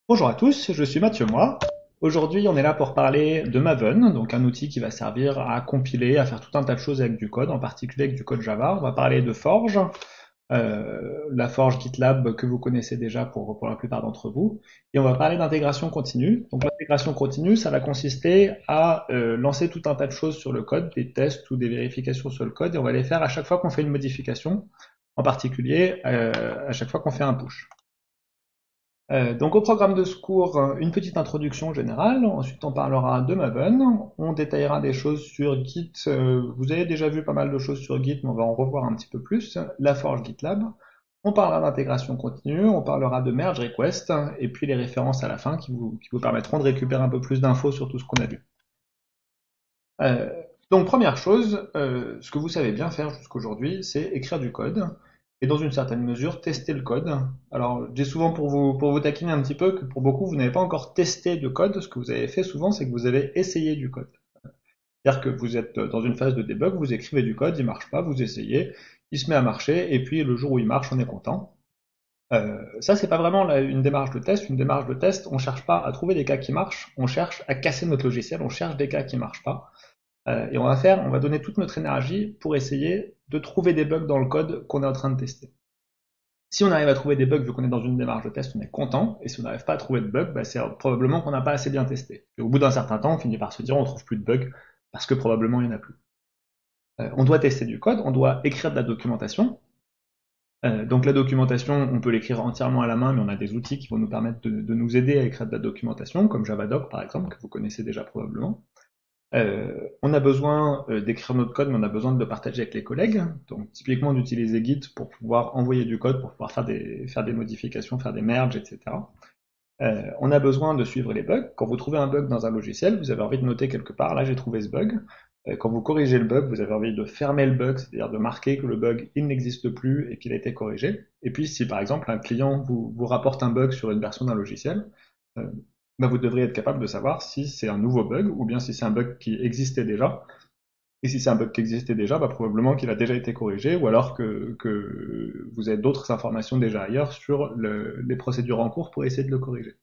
Bonjour à tous, je suis Mathieu Moi. Aujourd'hui, on est là pour parler de Maven, donc un outil qui va servir à compiler, à faire tout un tas de choses avec du code, en particulier avec du code Java. On va parler de Forge, la Forge GitLab que vous connaissez déjà pour la plupart d'entre vous. Et on va parler d'intégration continue. Donc l'intégration continue, ça va consister à lancer tout un tas de choses sur le code, des tests ou des vérifications sur le code, et on va les faire à chaque fois qu'on fait une modification, en particulier à chaque fois qu'on fait un push. Donc au programme de ce cours, une petite introduction générale, ensuite on parlera de Maven, on détaillera des choses sur Git, vous avez déjà vu pas mal de choses sur Git, mais on va en revoir un petit peu plus, la Forge GitLab, on parlera d'intégration continue, on parlera de merge request, et puis les références à la fin qui vous permettront de récupérer un peu plus d'infos sur tout ce qu'on a vu. Euh, donc première chose, ce que vous savez bien faire jusqu'aujourd'hui, c'est écrire du code et dans une certaine mesure tester le code. Alors je dis souvent pour vous taquiner un petit peu que pour beaucoup vous n'avez pas encore testé de code. Ce que vous avez fait souvent, c'est que vous avez essayé du code. C'est-à-dire que vous êtes dans une phase de debug, vous écrivez du code, il marche pas, vous essayez, il se met à marcher et puis le jour où il marche, on est content. Ça c'est pas vraiment une démarche de test. Une démarche de test, on cherche pas à trouver des cas qui marchent, on cherche à casser notre logiciel, on cherche des cas qui marchent pas. Et on va donner toute notre énergie pour essayer de trouver des bugs dans le code qu'on est en train de tester. Si on arrive à trouver des bugs, vu qu'on est dans une démarche de test, on est content, et si on n'arrive pas à trouver de bugs, bah, c'est probablement qu'on n'a pas assez bien testé. Et au bout d'un certain temps, on finit par se dire on trouve plus de bugs, parce que probablement il n'y en a plus. On doit tester du code, on doit écrire de la documentation. Donc la documentation, on peut l'écrire entièrement à la main, mais on a des outils qui vont nous permettre de nous aider à écrire de la documentation, comme Javadoc par exemple, que vous connaissez déjà probablement. On a besoin d'écrire notre code, mais on a besoin de le partager avec les collègues. Donc typiquement d'utiliser Git pour pouvoir envoyer du code, pour pouvoir faire des modifications, faire des merges, etc. On a besoin de suivre les bugs. Quand vous trouvez un bug dans un logiciel, vous avez envie de noter quelque part, là j'ai trouvé ce bug. Quand vous corrigez le bug, vous avez envie de fermer le bug, c'est-à-dire de marquer que le bug il n'existe plus et qu'il a été corrigé. Et puis si par exemple un client vous rapporte un bug sur une version d'un logiciel, euh, bah, vous devriez être capable de savoir si c'est un nouveau bug ou bien si c'est un bug qui existait déjà. Et si c'est un bug qui existait déjà, bah, probablement qu'il a déjà été corrigé ou alors que vous avez d'autres informations déjà ailleurs sur les procédures en cours pour essayer de le corriger.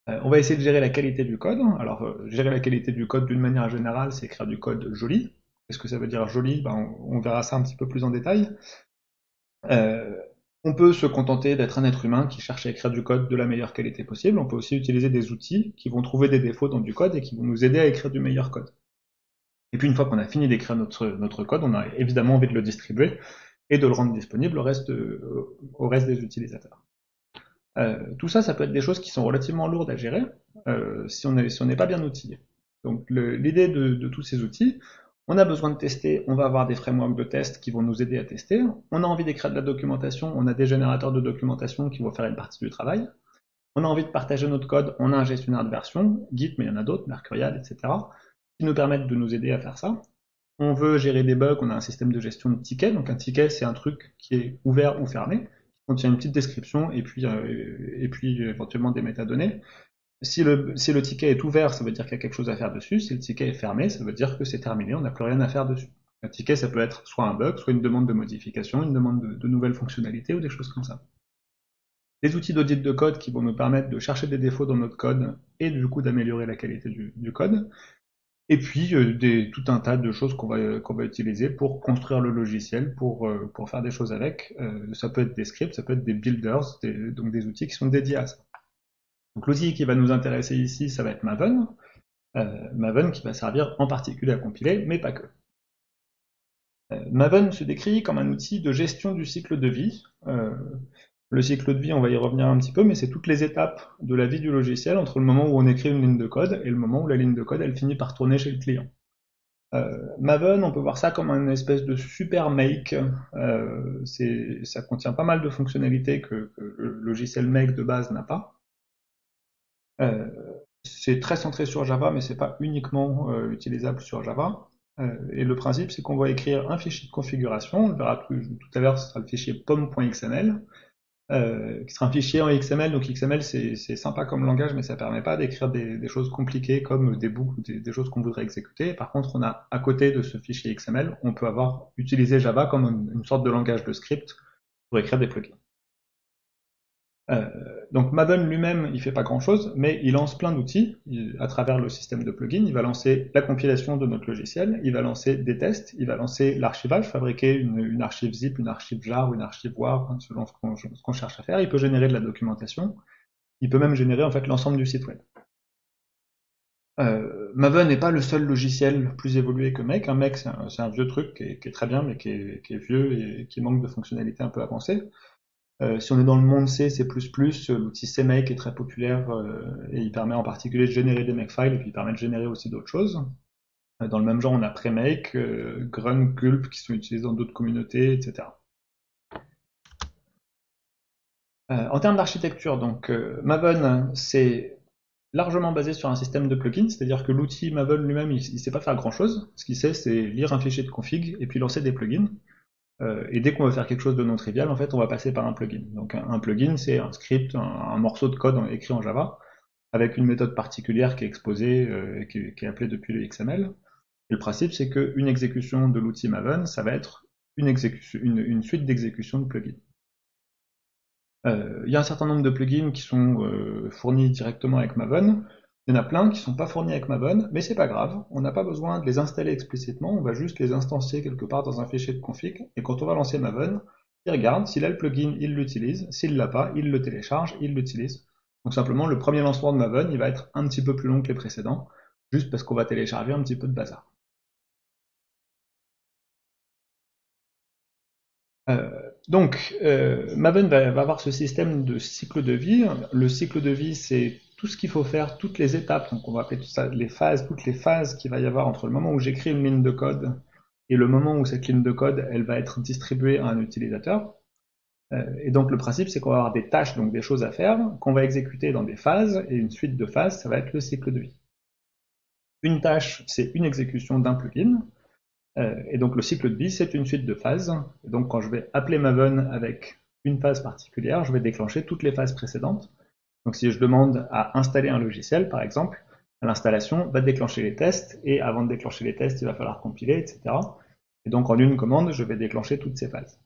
On va essayer de gérer la qualité du code. Alors, gérer la qualité du code d'une manière générale, c'est écrire du code joli. Qu'est-ce que ça veut dire joli? Ben, on verra ça un petit peu plus en détail. Euh, on peut se contenter d'être un être humain qui cherche à écrire du code de la meilleure qualité possible. On peut aussi utiliser des outils qui vont trouver des défauts dans du code et qui vont nous aider à écrire du meilleur code. Et puis une fois qu'on a fini d'écrire notre code, on a évidemment envie de le distribuer et de le rendre disponible au reste des utilisateurs. Tout ça, ça peut être des choses qui sont relativement lourdes à gérer si on n'est pas bien outillé. Donc l'idée de tous ces outils, on a besoin de tester, on va avoir des frameworks de test qui vont nous aider à tester. On a envie d'écrire de la documentation, on a des générateurs de documentation qui vont faire une partie du travail. On a envie de partager notre code, on a un gestionnaire de version, Git, mais il y en a d'autres, Mercurial, etc., qui nous permettent de nous aider à faire ça. On veut gérer des bugs, on a un système de gestion de tickets. Donc un ticket, c'est un truc qui est ouvert ou fermé, qui contient une petite description et puis éventuellement des métadonnées. Si le ticket est ouvert, ça veut dire qu'il y a quelque chose à faire dessus. Si le ticket est fermé, ça veut dire que c'est terminé, on n'a plus rien à faire dessus. Un ticket, ça peut être soit un bug, soit une demande de modification, une demande de nouvelles fonctionnalités ou des choses comme ça. Des outils d'audit de code qui vont nous permettre de chercher des défauts dans notre code et du coup d'améliorer la qualité du code. Et puis tout un tas de choses qu'on va utiliser pour construire le logiciel, pour faire des choses avec. Ça peut être des scripts, ça peut être des builders, donc des outils qui sont dédiés à ça. Donc l'outil qui va nous intéresser ici, ça va être Maven. Maven qui va servir en particulier à compiler, mais pas que. Maven se décrit comme un outil de gestion du cycle de vie. Le cycle de vie, on va y revenir un petit peu, mais c'est toutes les étapes de la vie du logiciel entre le moment où on écrit une ligne de code et le moment où la ligne de code elle finit par tourner chez le client. Maven, on peut voir ça comme une espèce de super make. Ça contient pas mal de fonctionnalités que le logiciel make de base n'a pas. Euh, c'est très centré sur Java, mais c'est pas uniquement utilisable sur Java. Et le principe, c'est qu'on va écrire un fichier de configuration. On le verra tout à l'heure, ce sera le fichier pom.xml. Qui sera un fichier en XML. Donc XML, c'est sympa comme langage, mais ça permet pas d'écrire des choses compliquées comme des boucles, des choses qu'on voudrait exécuter. Par contre, on a à côté de ce fichier XML, on peut avoir utilisé Java comme une sorte de langage de script pour écrire des plugins. Donc Maven lui-même, il fait pas grand-chose, mais il lance plein d'outils à travers le système de plugins. Il va lancer la compilation de notre logiciel, il va lancer des tests, il va lancer l'archivage, fabriquer une archive zip, une archive jar ou une archive war, hein, selon ce qu'on cherche à faire. Il peut générer de la documentation. Il peut même générer en fait l'ensemble du site web. Maven n'est pas le seul logiciel plus évolué que Make. Make, c'est un vieux truc qui est très bien, mais qui est vieux et qui manque de fonctionnalités un peu avancées. Si on est dans le monde C, C++, l'outil CMake est très populaire et il permet en particulier de générer des makefiles et puis il permet de générer aussi d'autres choses. Dans le même genre, on a Premake, Grunt, Gulp qui sont utilisés dans d'autres communautés, etc. En termes d'architecture, donc Maven, c'est largement basé sur un système de plugins, c'est-à-dire que l'outil Maven lui-même, il ne sait pas faire grand-chose. Ce qu'il sait, c'est lire un fichier de config et puis lancer des plugins. Et dès qu'on veut faire quelque chose de non trivial, en fait, on va passer par un plugin. Donc un plugin, c'est un script, un morceau de code écrit en Java, avec une méthode particulière qui est exposée, qui est appelée depuis le XML. Et le principe, c'est qu'une exécution de l'outil Maven, ça va être une suite d'exécutions de plugins. Il y a un certain nombre de plugins qui sont fournis directement avec Maven. Il y en a plein qui ne sont pas fournis avec Maven, mais c'est pas grave, on n'a pas besoin de les installer explicitement, on va juste les instancier quelque part dans un fichier de config, et quand on va lancer Maven, il regarde, s'il a le plugin, il l'utilise, s'il l'a pas, il le télécharge, il l'utilise. Donc simplement, le premier lancement de Maven, il va être un petit peu plus long que les précédents, juste parce qu'on va télécharger un petit peu de bazar. Maven va avoir ce système de cycle de vie. Le cycle de vie, c'est tout ce qu'il faut faire, toutes les étapes. Donc, on va appeler tout ça les phases, toutes les phases qu'il va y avoir entre le moment où j'écris une ligne de code et le moment où cette ligne de code, elle va être distribuée à un utilisateur. Et donc, le principe, c'est qu'on va avoir des tâches, donc des choses à faire, qu'on va exécuter dans des phases, et une suite de phases, ça va être le cycle de vie. Une tâche, c'est une exécution d'un plugin. Et donc le cycle de vie, c'est une suite de phases. Et donc quand je vais appeler Maven avec une phase particulière, je vais déclencher toutes les phases précédentes. Donc si je demande à installer un logiciel, par exemple, l'installation va déclencher les tests, et avant de déclencher les tests, il va falloir compiler, etc. Et donc en une commande, je vais déclencher toutes ces phases.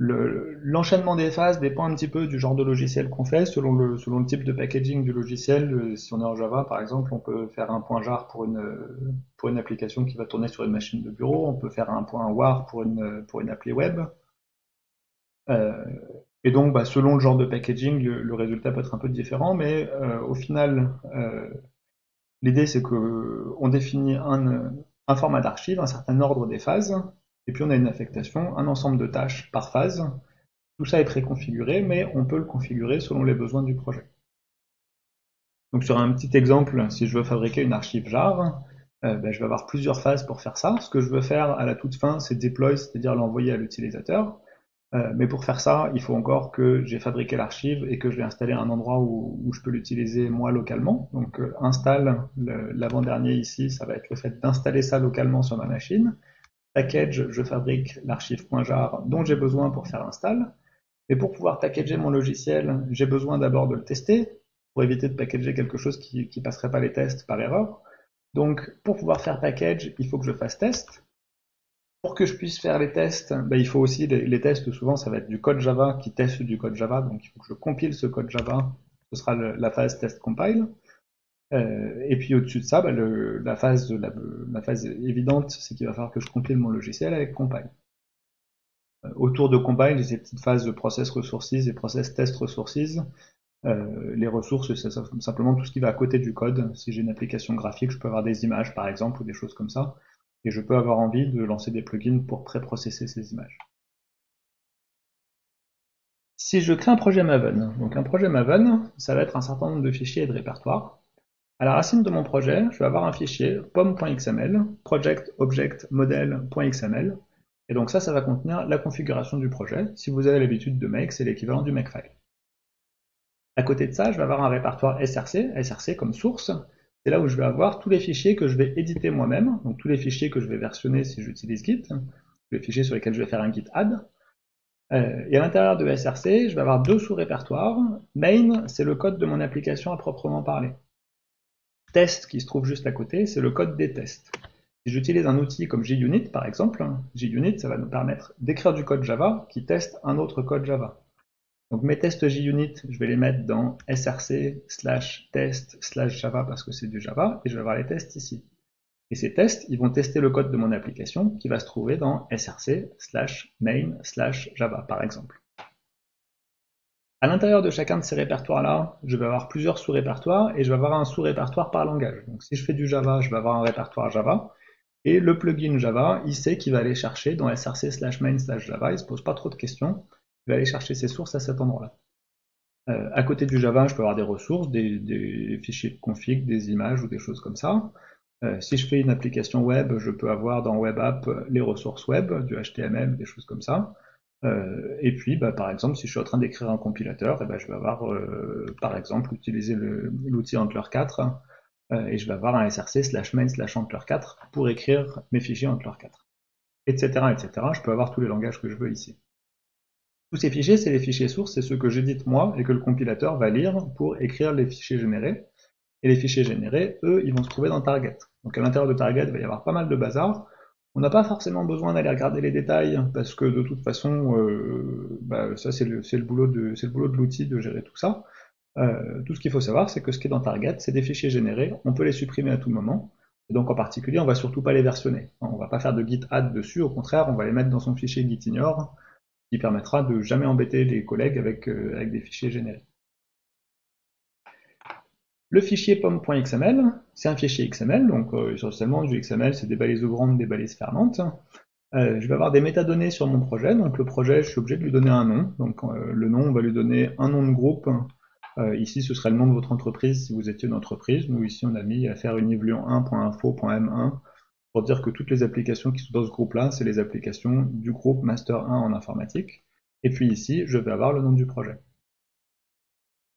L'enchaînement des phases dépend un petit peu du genre de logiciel qu'on fait, selon le type de packaging du logiciel. Si on est en Java, par exemple, on peut faire un point jar pour une application qui va tourner sur une machine de bureau, on peut faire un point war pour une appli web. Euh, et donc, selon le genre de packaging, le résultat peut être un peu différent, mais au final, l'idée c'est qu'on définit un format d'archive, un certain ordre des phases, et puis on a une affectation, un ensemble de tâches par phase. Tout ça est préconfiguré, mais on peut le configurer selon les besoins du projet. Donc sur un petit exemple, si je veux fabriquer une archive jar, je vais avoir plusieurs phases pour faire ça. Ce que je veux faire à la toute fin, c'est deploy, c'est-à-dire l'envoyer à l'utilisateur. Mais pour faire ça, il faut encore que j'ai fabriqué l'archive et que je l'ai installé à un endroit où je peux l'utiliser moi localement. Donc install, l'avant-dernier ici, ça va être le fait d'installer ça localement sur ma machine. Package, je fabrique l'archive .jar dont j'ai besoin pour faire l'install. Mais pour pouvoir packager mon logiciel, j'ai besoin d'abord de le tester, pour éviter de packager quelque chose qui ne passerait pas les tests par erreur. Donc, pour pouvoir faire package, il faut que je fasse test. Pour que je puisse faire les tests, il faut aussi les tests, souvent ça va être du code Java qui teste du code Java, donc il faut que je compile ce code Java, ce sera la phase test compile. Et puis au-dessus de ça, la phase évidente, c'est qu'il va falloir que je compile mon logiciel avec compile. Autour de compile, j'ai ces petites phases de process resources et process test resources. Les ressources, c'est simplement tout ce qui va à côté du code. Si j'ai une application graphique, je peux avoir des images par exemple ou des choses comme ça. Et je peux avoir envie de lancer des plugins pour pré-processer ces images. Si je crée un projet Maven, donc un projet Maven, ça va être un certain nombre de fichiers et de répertoires. À la racine de mon projet, je vais avoir un fichier pom.xml, project object model.xml, et donc ça va contenir la configuration du projet. Si vous avez l'habitude de Make, c'est l'équivalent du Makefile. À côté de ça, je vais avoir un répertoire SRC, SRC comme source. C'est là où je vais avoir tous les fichiers que je vais éditer moi-même, donc tous les fichiers que je vais versionner si j'utilise Git, les fichiers sur lesquels je vais faire un git add. Et à l'intérieur de SRC, je vais avoir deux sous-répertoires. Main, c'est le code de mon application à proprement parler. Test, qui se trouve juste à côté, c'est le code des tests. Si j'utilise un outil comme JUnit, par exemple, JUnit, ça va nous permettre d'écrire du code Java qui teste un autre code Java. Donc mes tests JUnit, je vais les mettre dans src/test/java parce que c'est du Java, et je vais avoir les tests ici. Et ces tests, ils vont tester le code de mon application qui va se trouver dans src/main/java, par exemple. À l'intérieur de chacun de ces répertoires-là, je vais avoir plusieurs sous-répertoires et je vais avoir un sous-répertoire par langage. Donc si je fais du Java, je vais avoir un répertoire Java. Et le plugin Java, il sait qu'il va aller chercher dans src/main/java, il ne se pose pas trop de questions, il va aller chercher ses sources à cet endroit-là. À côté du Java, je peux avoir des ressources, des fichiers de config, des images ou des choses comme ça. Si je fais une application web, je peux avoir dans Web App les ressources web, du HTML, des choses comme ça. Et puis, par exemple, si je suis en train d'écrire un compilateur, je vais avoir, par exemple, utiliser l'outil Antler4, et je vais avoir un src/main/Antler4 pour écrire mes fichiers Antler4, etc., etc. Je peux avoir tous les langages que je veux ici. Tous ces fichiers, c'est les fichiers sources, c'est ceux que j'édite moi et que le compilateur va lire pour écrire les fichiers générés. Et les fichiers générés, eux, ils vont se trouver dans Target. Donc à l'intérieur de Target, il va y avoir pas mal de bazar. On n'a pas forcément besoin d'aller regarder les détails, parce que de toute façon, ça c'est le boulot de l'outil de gérer tout ça. Tout ce qu'il faut savoir, c'est que ce qui est dans Target, c'est des fichiers générés, on peut les supprimer à tout moment. Et donc en particulier, on va surtout pas les versionner. On va pas faire de git add dessus, au contraire, on va les mettre dans son fichier gitignore, qui permettra de jamais embêter les collègues avec des fichiers générés. Le fichier pom.xml, c'est un fichier XML, donc essentiellement du XML, c'est des balises grandes, des balises fermantes. Je vais avoir des métadonnées sur mon projet, donc le projet, je suis obligé de lui donner un nom. Donc le nom, on va lui donner un nom de groupe. Ici, ce serait le nom de votre entreprise si vous étiez une entreprise. Nous, ici, on a mis affaire univision1.info.m1 pour dire que toutes les applications qui sont dans ce groupe-là, c'est les applications du groupe Master 1 en informatique. Et puis ici, je vais avoir le nom du projet.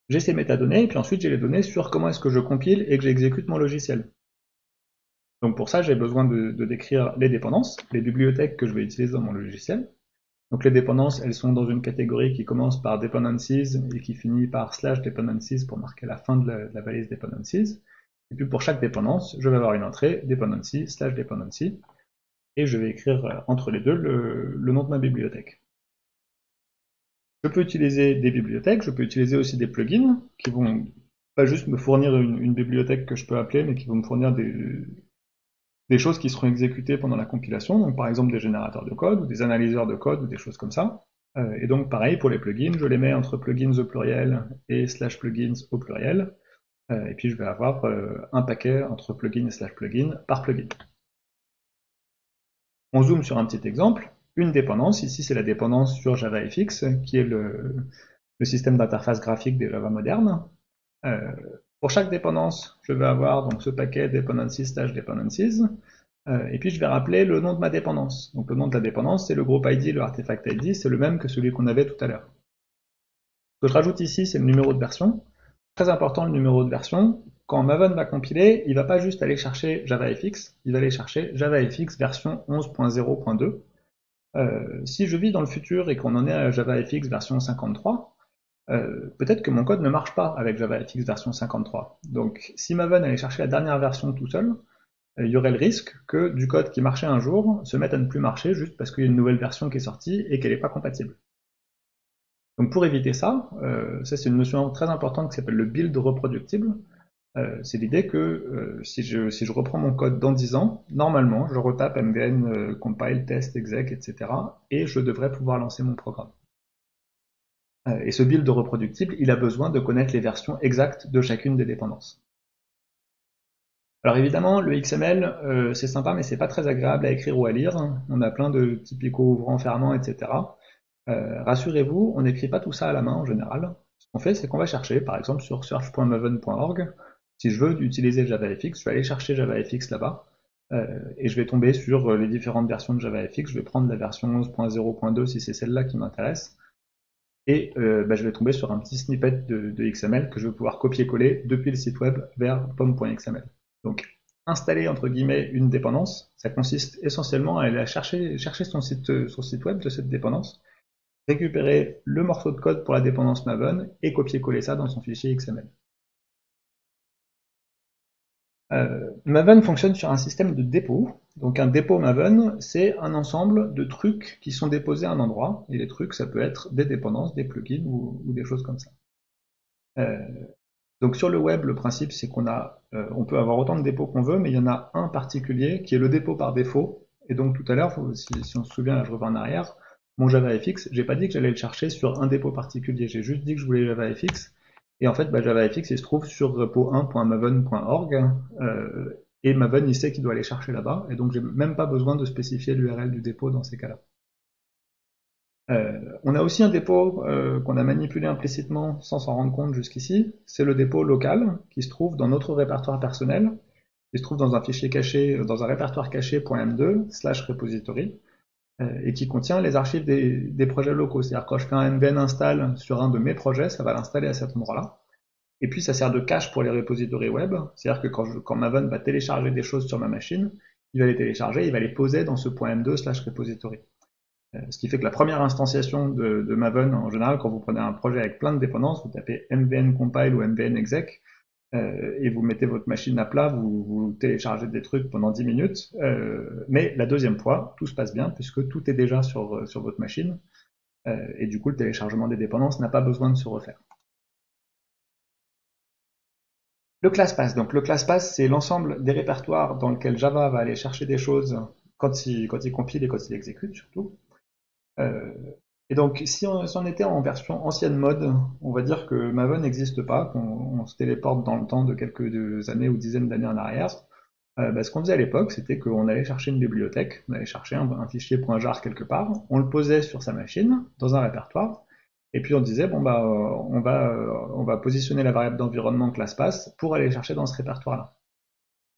J'ai ces métadonnées, et puis ensuite j'ai les données sur comment est-ce que je compile et que j'exécute mon logiciel. Donc pour ça, j'ai besoin de décrire les dépendances, les bibliothèques que je vais utiliser dans mon logiciel. Donc les dépendances, elles sont dans une catégorie qui commence par dependencies et qui finit par /dependencies pour marquer la fin de la balise dependencies. Et puis pour chaque dépendance, je vais avoir une entrée dependency /dependency et je vais écrire entre les deux le nom de ma bibliothèque. Je peux utiliser des bibliothèques, je peux utiliser aussi des plugins qui vont pas juste me fournir une bibliothèque que je peux appeler, mais qui vont me fournir des choses qui seront exécutées pendant la compilation, donc par exemple des générateurs de code, ou des analyseurs de code, ou des choses comme ça. Et donc pareil pour les plugins, je les mets entre plugins au pluriel et /plugins au pluriel, et puis je vais avoir un paquet entre plugin et /plugin par plugin. On zoome sur un petit exemple. Une dépendance, ici c'est la dépendance sur JavaFX, qui est le système d'interface graphique des Java modernes. Pour chaque dépendance, je vais avoir donc ce paquet dependencies/dependencies, et puis je vais rappeler le nom de ma dépendance. Donc le nom de la dépendance, c'est le groupe ID, le artefact ID, c'est le même que celui qu'on avait tout à l'heure. Ce que je rajoute ici, c'est le numéro de version. Très important le numéro de version. Quand Maven va compiler, il ne va pas juste aller chercher JavaFX, il va aller chercher JavaFX version 11.0.2. Si je vis dans le futur et qu'on en est à JavaFX version 53, peut-être que mon code ne marche pas avec JavaFX version 53. Donc si Maven allait chercher la dernière version tout seul, il y aurait le risque que du code qui marchait un jour se mette à ne plus marcher juste parce qu'il y a une nouvelle version qui est sortie et qu'elle n'est pas compatible. Donc pour éviter ça, ça c'est une notion très importante qui s'appelle le build reproductible. C'est l'idée que si je reprends mon code dans 10 ans, normalement je retape mvn compile, test, exec, etc. et je devrais pouvoir lancer mon programme. Et ce build reproductible, il a besoin de connaître les versions exactes de chacune des dépendances. Alors évidemment, le XML, c'est sympa, mais c'est pas très agréable à écrire ou à lire. On a plein de typicaux ouvrants, fermants, etc. Rassurez-vous, on n'écrit pas tout ça à la main en général. Ce qu'on fait, c'est qu'on va chercher, par exemple sur search.maven.org, si je veux utiliser JavaFX, je vais aller chercher JavaFX là-bas, et je vais tomber sur les différentes versions de JavaFX. Je vais prendre la version 11.0.2 si c'est celle-là qui m'intéresse, et je vais tomber sur un petit snippet de XML que je vais pouvoir copier-coller depuis le site web vers pom.xml. Donc, installer entre guillemets une dépendance, ça consiste essentiellement à aller chercher son site web de cette dépendance, récupérer le morceau de code pour la dépendance Maven et copier-coller ça dans son fichier XML. Maven fonctionne sur un système de dépôt. Donc un dépôt Maven, c'est un ensemble de trucs qui sont déposés à un endroit. Et les trucs, ça peut être des dépendances, des plugins ou des choses comme ça. Euh, donc sur le web, le principe, c'est on peut avoir autant de dépôts qu'on veut, mais il y en a un particulier qui est le dépôt par défaut. Et donc tout à l'heure, si on se souvient, là je reviens en arrière, mon JavaFX, j'ai pas dit que j'allais le chercher sur un dépôt particulier, j'ai juste dit que je voulais JavaFX. Et en fait, JavaFX, il se trouve sur repo1.maven.org, et Maven, il sait qu'il doit aller chercher là-bas, et donc j'ai même pas besoin de spécifier l'URL du dépôt dans ces cas-là. On a aussi un dépôt qu'on a manipulé implicitement sans s'en rendre compte jusqu'ici, c'est le dépôt local qui se trouve dans notre répertoire personnel, qui se trouve dans un fichier caché, dans un répertoire caché .m2/repository, et qui contient les archives des projets locaux. C'est-à-dire quand je fais un nvn install sur un de mes projets, ça va l'installer à cet endroit-là. Et puis ça sert de cache pour les repositories web, c'est-à-dire que quand Maven va télécharger des choses sur ma machine, il va les télécharger, il va les poser dans ce .m2/repository. Ce qui fait que la première instanciation de Maven, en général, quand vous prenez un projet avec plein de dépendances, vous tapez mvn compile ou mvn exec, et vous mettez votre machine à plat, vous téléchargez des trucs pendant 10 minutes, mais la deuxième fois, tout se passe bien, puisque tout est déjà sur votre machine, et du coup, le téléchargement des dépendances n'a pas besoin de se refaire. Le ClassPass. Donc le ClassPass, c'est l'ensemble des répertoires dans lequel Java va aller chercher des choses quand il compile et quand il exécute, surtout. Euh, et donc, si on était en version ancienne mode, on va dire que Maven n'existe pas, qu'on se téléporte dans le temps de quelques années ou dizaines d'années en arrière. Ce qu'on faisait à l'époque, c'était qu'on allait chercher une bibliothèque, on allait chercher un fichier .jar quelque part, on le posait sur sa machine, dans un répertoire, et puis on disait, bon bah, on va positionner la variable d'environnement ClassPass pour aller chercher dans ce répertoire-là.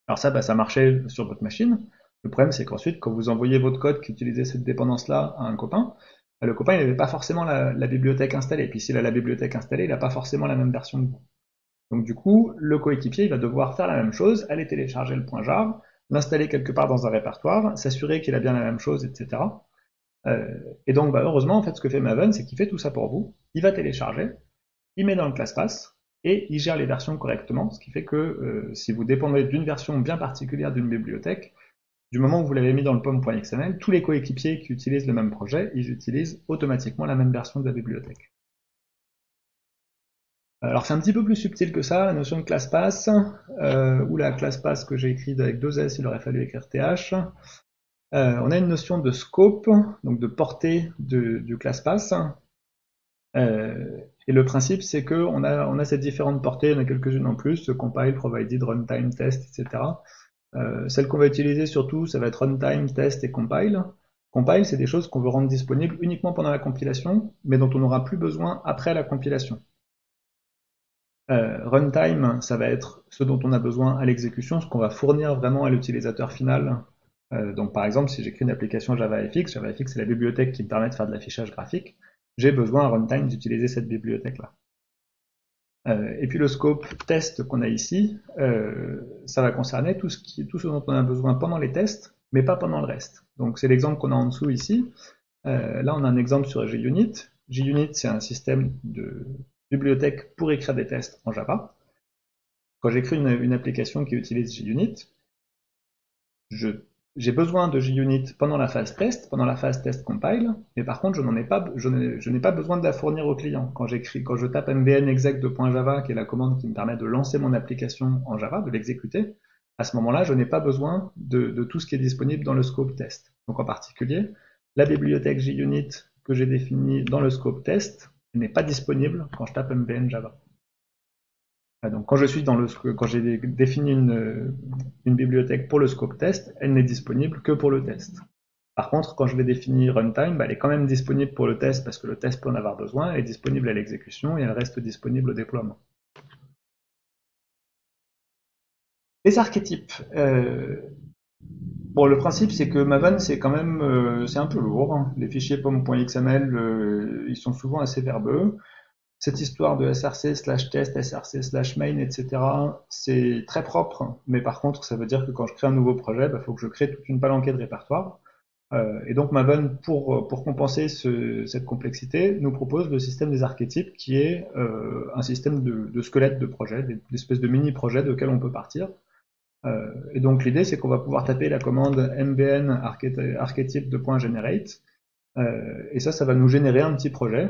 Alors ça marchait sur votre machine. Le problème, c'est qu'ensuite, quand vous envoyez votre code qui utilisait cette dépendance-là à un copain, le copain, il n'avait pas forcément la bibliothèque installée. Et puis s'il a la bibliothèque installée, il n'a pas forcément la même version que vous. Donc du coup, le coéquipier, il va devoir faire la même chose, aller télécharger le .jar, l'installer quelque part dans un répertoire, s'assurer qu'il a bien la même chose, etc. Et donc, heureusement, en fait, ce que fait Maven, c'est qu'il fait tout ça pour vous. Il va télécharger, il met dans le ClassPass, et il gère les versions correctement, ce qui fait que si vous dépendez d'une version bien particulière d'une bibliothèque, du moment où vous l'avez mis dans le pom.xml, tous les coéquipiers qui utilisent le même projet, ils utilisent automatiquement la même version de la bibliothèque. Alors c'est un petit peu plus subtil que ça, la notion de ClassPass, ou la ClassPass que j'ai écrite avec 2 S, il aurait fallu écrire TH. On a une notion de scope, donc de portée du ClassPass. Et le principe, c'est qu'on a ces différentes portées, il y en a quelques-unes en plus, compile, provided, runtime, test, etc. Celle qu'on va utiliser surtout, ça va être runtime, test et compile. Compile, c'est des choses qu'on veut rendre disponibles uniquement pendant la compilation, mais dont on n'aura plus besoin après la compilation. Runtime, ça va être ce dont on a besoin à l'exécution, ce qu'on va fournir vraiment à l'utilisateur final. Donc par exemple, si j'écris une application JavaFX, JavaFX c'est la bibliothèque qui me permet de faire de l'affichage graphique, j'ai besoin à runtime d'utiliser cette bibliothèque-là. Et puis le scope test qu'on a ici, ça va concerner tout ce dont on a besoin pendant les tests, mais pas pendant le reste. Donc c'est l'exemple qu'on a en dessous ici. Là on a un exemple sur JUnit. JUnit c'est un système de bibliothèque pour écrire des tests en Java. Quand j'écris une application qui utilise JUnit, j'ai besoin de JUnit pendant la phase test compile, mais par contre, je n'ai pas besoin de la fournir au client. Quand je tape mvn exec de .java, qui est la commande qui me permet de lancer mon application en Java, de l'exécuter, à ce moment-là, je n'ai pas besoin de tout ce qui est disponible dans le scope test. Donc en particulier, la bibliothèque JUnit que j'ai définie dans le scope test n'est pas disponible quand je tape mvn java. Donc quand j'ai défini une bibliothèque pour le scope test, elle n'est disponible que pour le test. Par contre, quand je vais définir runtime, elle est quand même disponible pour le test parce que le test peut en avoir besoin, elle est disponible à l'exécution et elle reste disponible au déploiement. Les archétypes. Bon, le principe c'est que Maven c'est quand même c'est un peu lourd. Les fichiers pom.xml ils sont souvent assez verbeux. Cette histoire de src/test, src/main, etc., c'est très propre, mais par contre, ça veut dire que quand je crée un nouveau projet, il faut que je crée toute une palanquée de répertoires. Et donc Maven, pour compenser cette complexité, nous propose le système des archétypes, qui est un système de squelette de projet, d'espèces de mini-projets desquels on peut partir. Et donc l'idée, c'est qu'on va pouvoir taper la commande mbn archetype.generate, et ça va nous générer un petit projet.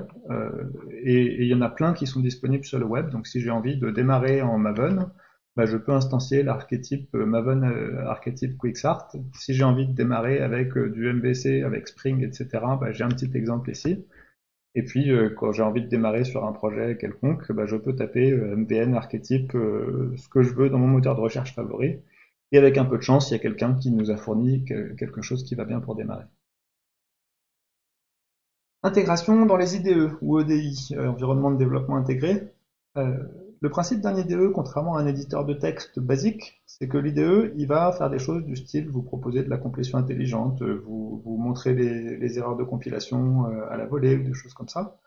Et il y en a plein qui sont disponibles sur le web. Donc si j'ai envie de démarrer en Maven, bah, je peux instancier l'archétype Maven archetype Quicksart. Si j'ai envie de démarrer avec du MVC, avec Spring, etc., bah, j'ai un petit exemple ici. Et puis quand j'ai envie de démarrer sur un projet quelconque, bah, je peux taper MVN archétype ce que je veux dans mon moteur de recherche favori. Et avec un peu de chance, il y a quelqu'un qui nous a fourni quelque chose qui va bien pour démarrer. Intégration dans les IDE ou EDI, environnement de développement intégré. Euh, le principe d'un IDE, contrairement à un éditeur de texte basique, c'est que l'IDE, il va faire des choses du style vous proposer de la complétion intelligente, vous montrer les erreurs de compilation à la volée ou des choses comme ça.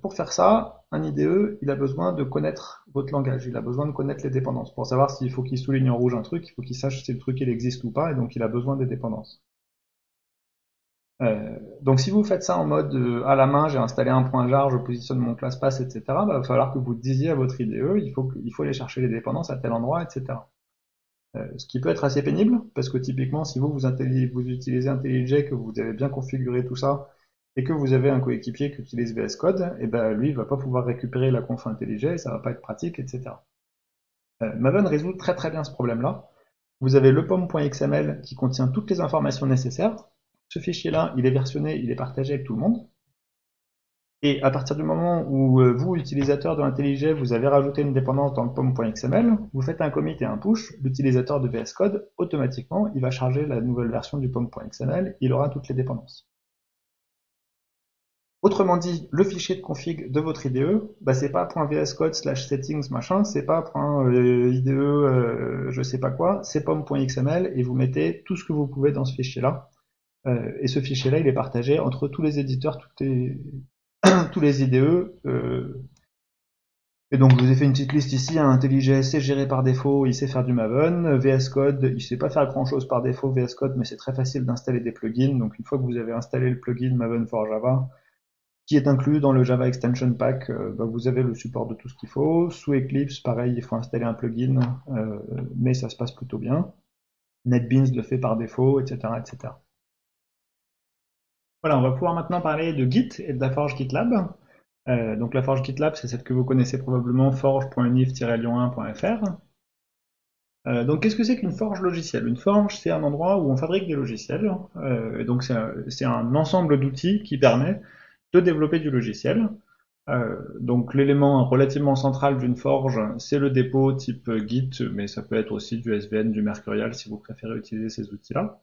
Pour faire ça, un IDE, il a besoin de connaître votre langage, il a besoin de connaître les dépendances. Pour savoir s'il faut qu'il souligne en rouge un truc, il faut qu'il sache si le truc il existe ou pas, et donc il a besoin des dépendances. Donc si vous faites ça en mode à la main, j'ai installé un point jar, je positionne mon classe pass, etc., bah, il va falloir que vous disiez à votre IDE, il faut aller chercher les dépendances à tel endroit, etc. Ce qui peut être assez pénible, parce que typiquement, si vous utilisez IntelliJ, que vous avez bien configuré tout ça, et que vous avez un coéquipier qui utilise VS Code, et ben lui, il va pas pouvoir récupérer la conf IntelliJ, et ça va pas être pratique, etc. Maven résout très très bien ce problème-là. Vous avez le pom.xml qui contient toutes les informations nécessaires. Ce fichier-là, il est versionné, il est partagé avec tout le monde. Et à partir du moment où vous, utilisateur de l'IntelliJ, vous avez rajouté une dépendance dans le pom.xml, vous faites un commit et un push, l'utilisateur de VS Code, automatiquement, il va charger la nouvelle version du pom.xml, il aura toutes les dépendances. Autrement dit, le fichier de config de votre IDE, bah, c'est pas .vscode/settings machin, c'est pas .ide je sais pas quoi, c'est pom.xml et vous mettez tout ce que vous pouvez dans ce fichier-là. Et ce fichier-là, il est partagé entre tous les éditeurs, tous les IDE. Et donc, je vous ai fait une petite liste ici. IntelliJ, c'est géré par défaut, il sait faire du Maven. VS Code, il sait pas faire grand-chose par défaut, VS Code, mais c'est très facile d'installer des plugins. Donc, une fois que vous avez installé le plugin Maven for Java, qui est inclus dans le Java Extension Pack, bah, vous avez le support de tout ce qu'il faut. Sous Eclipse, pareil, il faut installer un plugin, mais ça se passe plutôt bien. NetBeans le fait par défaut, etc., etc. Voilà, on va pouvoir maintenant parler de Git et de la forge GitLab. Donc la forge GitLab, c'est celle que vous connaissez probablement, forge.nif-lyon1.fr. Donc qu'est-ce que c'est qu'une forge logicielle? Une forge, c'est un endroit où on fabrique des logiciels. Et donc c'est un ensemble d'outils qui permet de développer du logiciel. Donc l'élément relativement central d'une forge, c'est le dépôt type Git, mais ça peut être aussi du SVN, du Mercurial si vous préférez utiliser ces outils-là.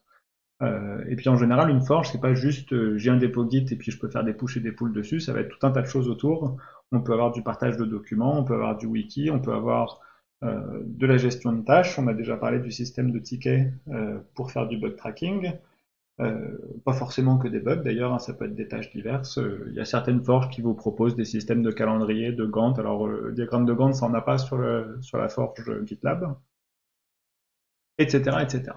Et puis en général, une forge, c'est pas juste j'ai un dépôt Git et puis je peux faire des push et des pulls dessus, ça va être tout un tas de choses autour. On peut avoir du partage de documents, on peut avoir du wiki, on peut avoir de la gestion de tâches. On a déjà parlé du système de tickets pour faire du bug tracking. Pas forcément que des bugs d'ailleurs, hein, ça peut être des tâches diverses. Il y a certaines forges qui vous proposent des systèmes de calendrier, de Gantt. Alors, le diagramme de Gantt, ça n'en a pas sur la forge GitLab, etc., etc.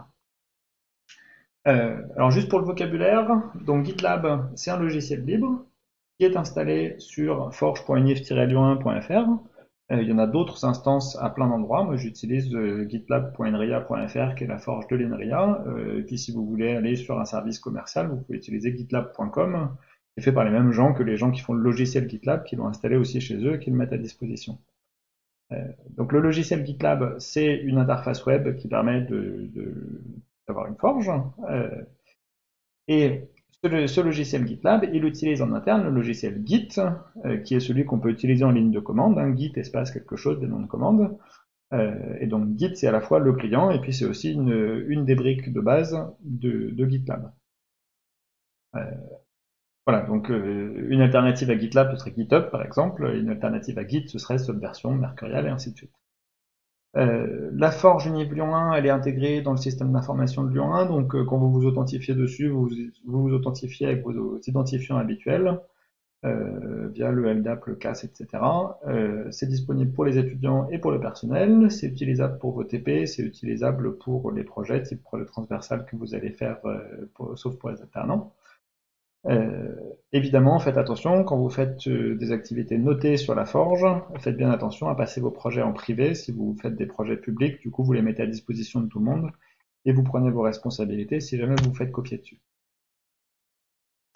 Alors juste pour le vocabulaire, donc GitLab, c'est un logiciel libre qui est installé sur forge.nif-lyon1.fr. Il y en a d'autres instances à plein d'endroits. Moi, j'utilise gitlab.nria.fr, qui est la forge de l'INRIA. Et puis, si vous voulez aller sur un service commercial, vous pouvez utiliser gitlab.com, qui est fait par les mêmes gens que les gens qui font le logiciel GitLab, qui l'ont installé aussi chez eux et qui le mettent à disposition. Donc, le logiciel GitLab, c'est une interface web qui permet d'avoir une forge. Et ce logiciel GitLab, il utilise en interne le logiciel Git, qui est celui qu'on peut utiliser en ligne de commande, hein, Git espace quelque chose, des noms de commande. Et donc Git, c'est à la fois le client, et puis c'est aussi une des briques de base de GitLab. Voilà, donc une alternative à GitLab, ce serait GitHub par exemple, une alternative à Git, ce serait Subversion, Mercurial, et ainsi de suite. La forge Univ Lyon 1, elle est intégrée dans le système d'information de Lyon 1, donc quand vous vous authentifiez dessus, vous authentifiez avec vos identifiants habituels, via le LDAP, le CAS, etc. C'est disponible pour les étudiants et pour le personnel, c'est utilisable pour vos TP, c'est utilisable pour les projets type projet transversal que vous allez faire, sauf pour les alternants. Euh, Évidemment, faites attention quand vous faites des activités notées sur la forge, faites bien attention à passer vos projets en privé. Si vous faites des projets publics, du coup, vous les mettez à disposition de tout le monde et vous prenez vos responsabilités si jamais vous vous faites copier dessus.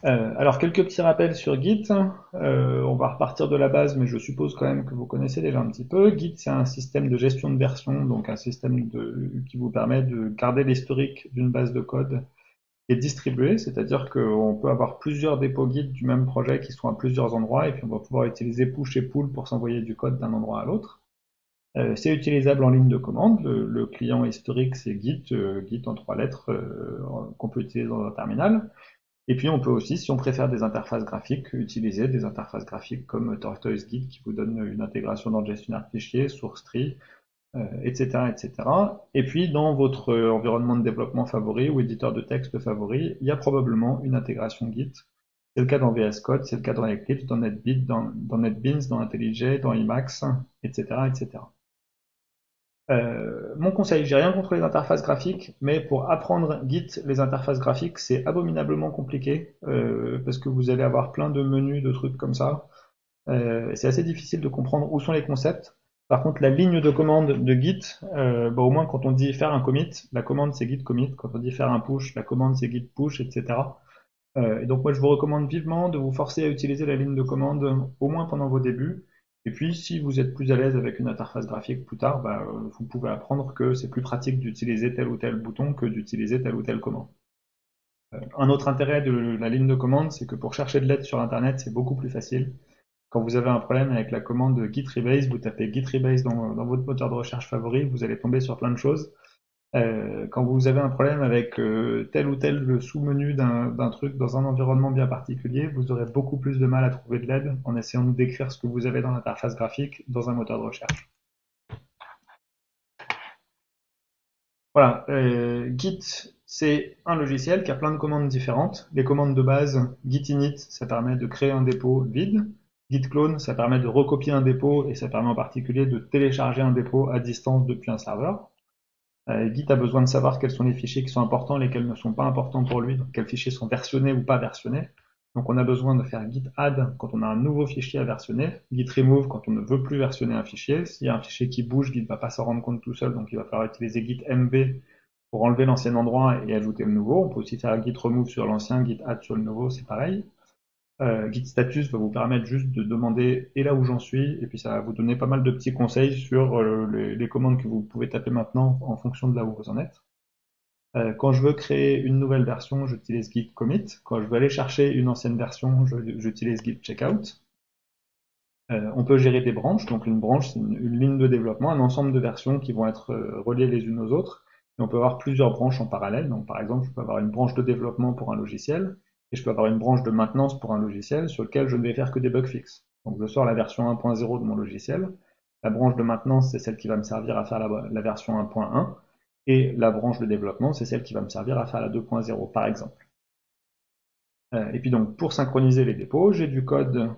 Alors, quelques petits rappels sur Git. On va repartir de la base, mais je suppose quand même que vous connaissez déjà un petit peu. Git, c'est un système de gestion de version, donc un système qui vous permet de garder l'historique d'une base de code et distribué, c'est-à-dire qu'on peut avoir plusieurs dépôts Git du même projet qui sont à plusieurs endroits, et puis on va pouvoir utiliser push et pull pour s'envoyer du code d'un endroit à l'autre. C'est utilisable en ligne de commande. Le client historique, c'est Git, Git en 3 lettres, qu'on peut utiliser dans un terminal. Et puis on peut aussi, si on préfère des interfaces graphiques, utiliser des interfaces graphiques comme TortoiseGit qui vous donne une intégration dans le gestionnaire de fichiers, SourceTree, etc., etc. Et puis dans votre environnement de développement favori ou éditeur de texte favori, il y a probablement une intégration Git. C'est le cas dans VS Code, c'est le cas dans Eclipse, dans NetBeans, dans NetBeans, dans IntelliJ, dans Emacs, etc., etc. Mon conseil, j'ai rien contre les interfaces graphiques, mais pour apprendre Git, les interfaces graphiques, c'est abominablement compliqué, parce que vous allez avoir plein de menus, de trucs comme ça. C'est assez difficile de comprendre où sont les concepts. Par contre, la ligne de commande de Git, au moins quand on dit faire un commit, la commande c'est git commit. Quand on dit faire un push, la commande c'est git push, etc. Et donc moi je vous recommande vivement de vous forcer à utiliser la ligne de commande au moins pendant vos débuts. Et puis si vous êtes plus à l'aise avec une interface graphique plus tard, vous pouvez apprendre que c'est plus pratique d'utiliser tel ou tel bouton que d'utiliser telle ou telle commande. Un autre intérêt de la ligne de commande, c'est que pour chercher de l'aide sur Internet, c'est beaucoup plus facile. Quand vous avez un problème avec la commande Git Rebase, vous tapez Git Rebase dans votre moteur de recherche favori, vous allez tomber sur plein de choses. Quand vous avez un problème avec tel ou tel sous-menu d'un truc dans un environnement bien particulier, vous aurez beaucoup plus de mal à trouver de l'aide en essayant de décrire ce que vous avez dans l'interface graphique dans un moteur de recherche. Voilà, Git, c'est un logiciel qui a plein de commandes différentes. Les commandes de base, git init, ça permet de créer un dépôt vide. Git clone, ça permet de recopier un dépôt et ça permet en particulier de télécharger un dépôt à distance depuis un serveur. Git a besoin de savoir quels sont les fichiers qui sont importants, lesquels ne sont pas importants pour lui, donc quels fichiers sont versionnés ou pas versionnés. Donc on a besoin de faire git add quand on a un nouveau fichier à versionner, git remove quand on ne veut plus versionner un fichier. S'il y a un fichier qui bouge, Git ne va pas s'en rendre compte tout seul, donc il va falloir utiliser git mv pour enlever l'ancien endroit et ajouter le nouveau. On peut aussi faire git remove sur l'ancien, git add sur le nouveau, c'est pareil. Git status va vous permettre juste de demander et là où j'en suis, et puis ça va vous donner pas mal de petits conseils sur les commandes que vous pouvez taper maintenant en fonction de là où vous en êtes. Quand je veux créer une nouvelle version, j'utilise git commit. Quand je veux aller chercher une ancienne version, j'utilise git checkout. On peut gérer des branches, donc une branche c'est une ligne de développement, un ensemble de versions qui vont être reliées les unes aux autres. Et on peut avoir plusieurs branches en parallèle. Donc par exemple, je peux avoir une branche de développement pour un logiciel, et je peux avoir une branche de maintenance pour un logiciel sur lequel je ne vais faire que des bugs fixes. Donc je sors la version 1.0 de mon logiciel. La branche de maintenance, c'est celle qui va me servir à faire la version 1.1. Et la branche de développement, c'est celle qui va me servir à faire la 2.0, par exemple. Et puis donc pour synchroniser les dépôts, j'ai du code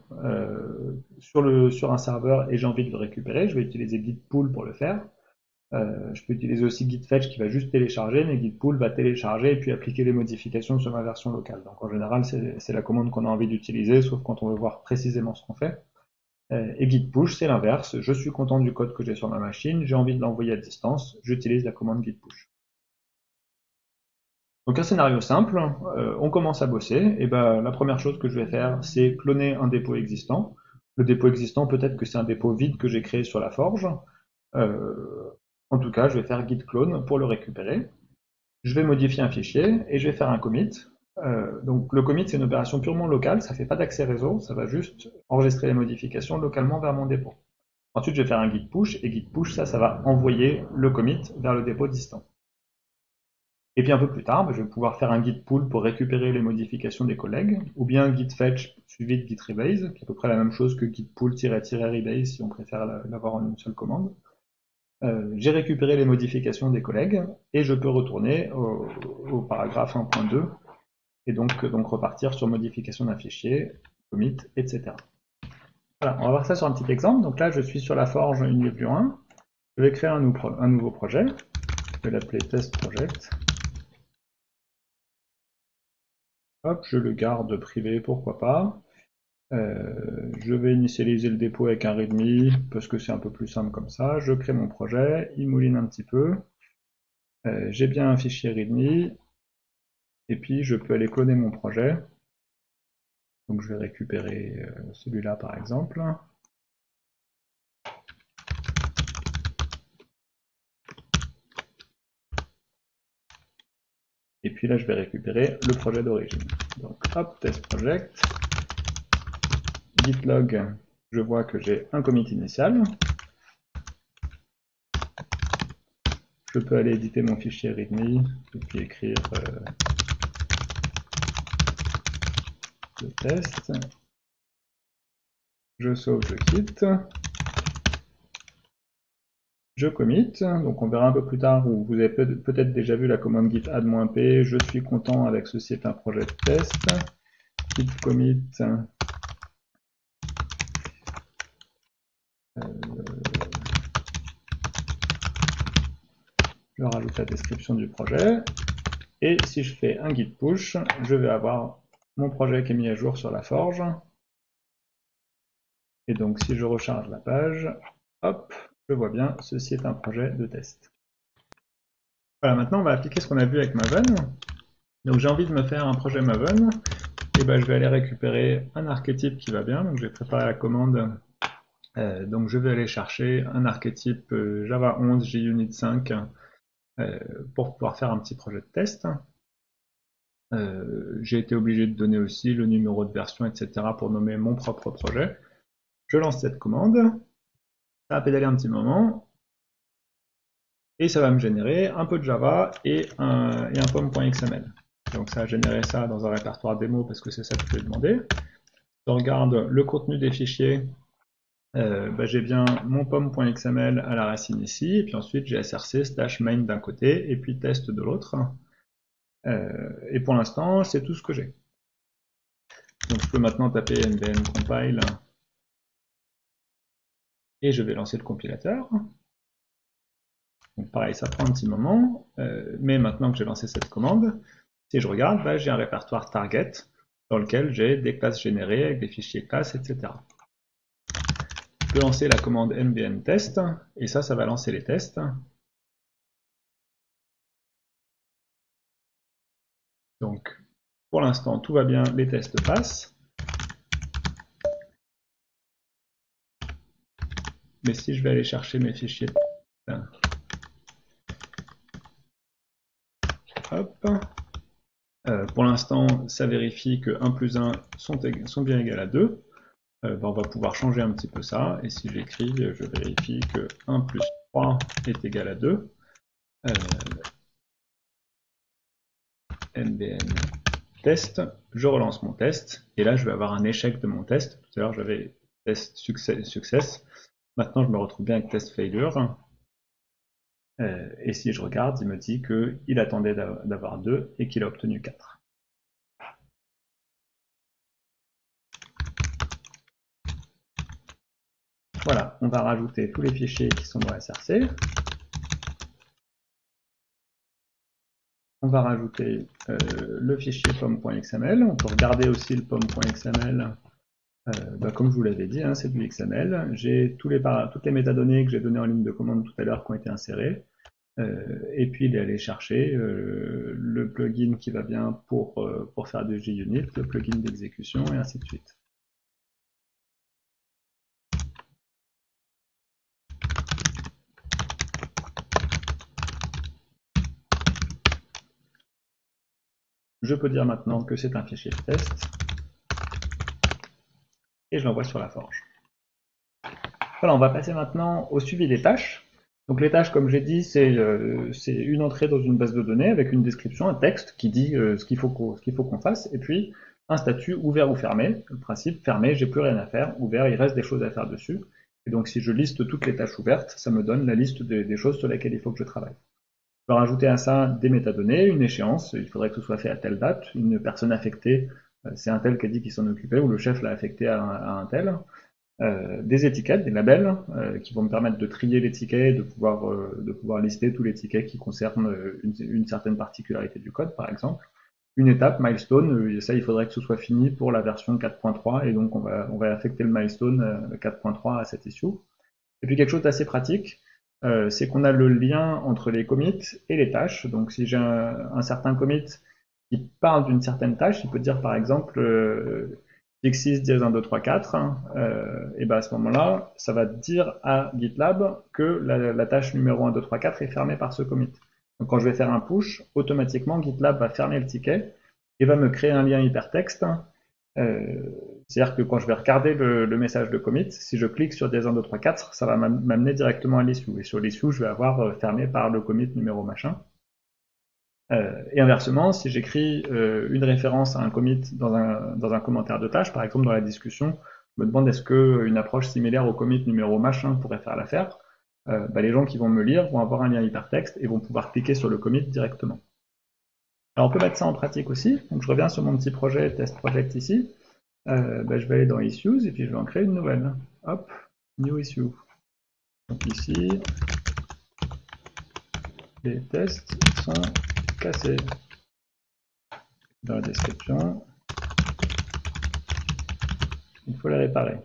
sur un serveur et j'ai envie de le récupérer. Je vais utiliser git pull pour le faire. Je peux utiliser aussi git fetch qui va juste télécharger, mais git pull va télécharger et puis appliquer les modifications sur ma version locale. Donc en général, c'est la commande qu'on a envie d'utiliser, sauf quand on veut voir précisément ce qu'on fait. Et git push, c'est l'inverse. Je suis content du code que j'ai sur ma machine, j'ai envie de l'envoyer à distance, j'utilise la commande git push. Donc un scénario simple, on commence à bosser, et la première chose que je vais faire, c'est cloner un dépôt existant. Le dépôt existant, peut-être que c'est un dépôt vide que j'ai créé sur la forge. En tout cas, je vais faire git clone pour le récupérer. Je vais modifier un fichier et je vais faire un commit. Donc le commit, c'est une opération purement locale, ça ne fait pas d'accès réseau, ça va juste enregistrer les modifications localement vers mon dépôt. Ensuite, je vais faire un git push, et git push, ça va envoyer le commit vers le dépôt distant. Et puis un peu plus tard, je vais pouvoir faire un git pull pour récupérer les modifications des collègues, ou bien git fetch suivi de git rebase, qui est à peu près la même chose que git pull-rebase si on préfère l'avoir en une seule commande. J'ai récupéré les modifications des collègues, et je peux retourner au paragraphe 1.2, et donc repartir sur modification d'un fichier, commit, etc. Voilà, on va voir ça sur un petit exemple. Donc là, je suis sur la forge Uniview 1. Je vais créer un nouveau projet. Je vais l'appeler test project. Hop, je le garde privé, pourquoi pas. Je vais initialiser le dépôt avec un readme, parce que c'est un peu plus simple comme ça. Je crée mon projet, il mouline un petit peu. J'ai bien un fichier readme, et puis je peux aller cloner mon projet. Donc je vais récupérer celui-là par exemple. Et puis là je vais récupérer le projet d'origine. Donc hop, test project, git log, je vois que j'ai un commit initial. Je peux aller éditer mon fichier readme et puis écrire le test. Je sauve, je quitte. Je commit, donc on verra un peu plus tard, où vous avez peut-être déjà vu la commande git add-p, je suis content avec ceci est un projet de test, git commit, je rajoute la description du projet, et si je fais un git push, je vais avoir mon projet qui est mis à jour sur la forge, et donc si je recharge la page, hop, je vois bien, ceci est un projet de test. Voilà, maintenant on va appliquer ce qu'on a vu avec Maven. Donc j'ai envie de me faire un projet Maven, et ben je vais aller récupérer un archétype qui va bien, donc je vais préparer la commande. Donc je vais aller chercher un archétype Java 11 JUnit 5 pour pouvoir faire un petit projet de test. J'ai été obligé de donner aussi le numéro de version, etc. pour nommer mon propre projet. Je lance cette commande, ça va pédaler un petit moment, et ça va me générer un peu de Java et un pom.xml. Donc ça a généré ça dans un répertoire démo parce que c'est ça que je lui ai demandé. Je regarde le contenu des fichiers, j'ai bien mon pom.xml à la racine ici, et puis ensuite j'ai src /main d'un côté, et puis test de l'autre. Et pour l'instant, c'est tout ce que j'ai. Donc je peux maintenant taper nvn compile, et je vais lancer le compilateur. Donc pareil, ça prend un petit moment, mais maintenant que j'ai lancé cette commande, si je regarde, j'ai un répertoire target dans lequel j'ai des classes générées avec des fichiers classes, etc. Je peux lancer la commande nvn test, et ça va lancer les tests. Donc pour l'instant, tout va bien, les tests passent. Mais si je vais aller chercher mes fichiers, hop, pour l'instant, ça vérifie que 1 plus 1 sont bien égales à 2. On va pouvoir changer un petit peu ça. Et si j'écris, je vérifie que 1 plus 3 est égal à 2. nbn test, je relance mon test. Et là, je vais avoir un échec de mon test. Tout à l'heure, j'avais test success. Maintenant, je me retrouve bien avec test failure. Et si je regarde, il me dit qu'il attendait d'avoir 2 et qu'il a obtenu 4. Voilà, on va rajouter tous les fichiers qui sont dans src. On va rajouter le fichier pom.xml. On peut regarder aussi le pom.xml. Comme je vous l'avais dit, c'est du XML. J'ai toutes les métadonnées que j'ai données en ligne de commande tout à l'heure qui ont été insérées. Et puis il est allé chercher le plugin qui va bien pour faire du JUnit, le plugin d'exécution et ainsi de suite. Je peux dire maintenant que c'est un fichier de test et je l'envoie sur la forge. Voilà, on va passer maintenant au suivi des tâches. Donc les tâches, comme j'ai dit, c'est une entrée dans une base de données avec une description, un texte qui dit ce qu'il faut qu'on fasse, et puis un statut ouvert ou fermé. Le principe, fermé, j'ai plus rien à faire, ouvert, il reste des choses à faire dessus. Et donc si je liste toutes les tâches ouvertes, ça me donne la liste des choses sur lesquelles il faut que je travaille. Je peux rajouter à ça des métadonnées, une échéance, il faudrait que ce soit fait à telle date, une personne affectée, c'est un tel qui a dit qu'il s'en occupait, ou le chef l'a affecté à un tel. Des étiquettes, des labels, qui vont me permettre de trier les tickets, de pouvoir lister tous les tickets qui concernent une certaine particularité du code, par exemple. une étape, milestone, et ça il faudrait que ce soit fini pour la version 4.3, et donc on va affecter le milestone 4.3 à cette issue. Et puis quelque chose d'assez pratique, c'est qu'on a le lien entre les commits et les tâches. Donc si j'ai un certain commit qui parle d'une certaine tâche, il peut dire par exemple fixis 1, 2, 3, 4, et ben à ce moment-là, ça va dire à GitLab que la tâche numéro 1, 2, 3, 4 est fermée par ce commit. Donc quand je vais faire un push, automatiquement GitLab va fermer le ticket et va me créer un lien hypertexte. C'est-à-dire que quand je vais regarder le message de commit, si je clique sur des 1, 2, 3, 4, ça va m'amener directement à l'issue. Et sur l'issue, je vais avoir fermé par le commit numéro machin. Et inversement, si j'écris une référence à un commit dans un commentaire de tâche, par exemple dans la discussion, je me demande est-ce qu'une approche similaire au commit numéro machin pourrait faire l'affaire, les gens qui vont me lire vont avoir un lien hypertexte et vont pouvoir cliquer sur le commit directement. Alors on peut mettre ça en pratique aussi. Donc je reviens sur mon petit projet test project ici. Je vais aller dans Issues et puis je vais en créer une nouvelle. Hop, New Issue. Donc ici, les tests sont cassés. Dans la description, il faut les réparer.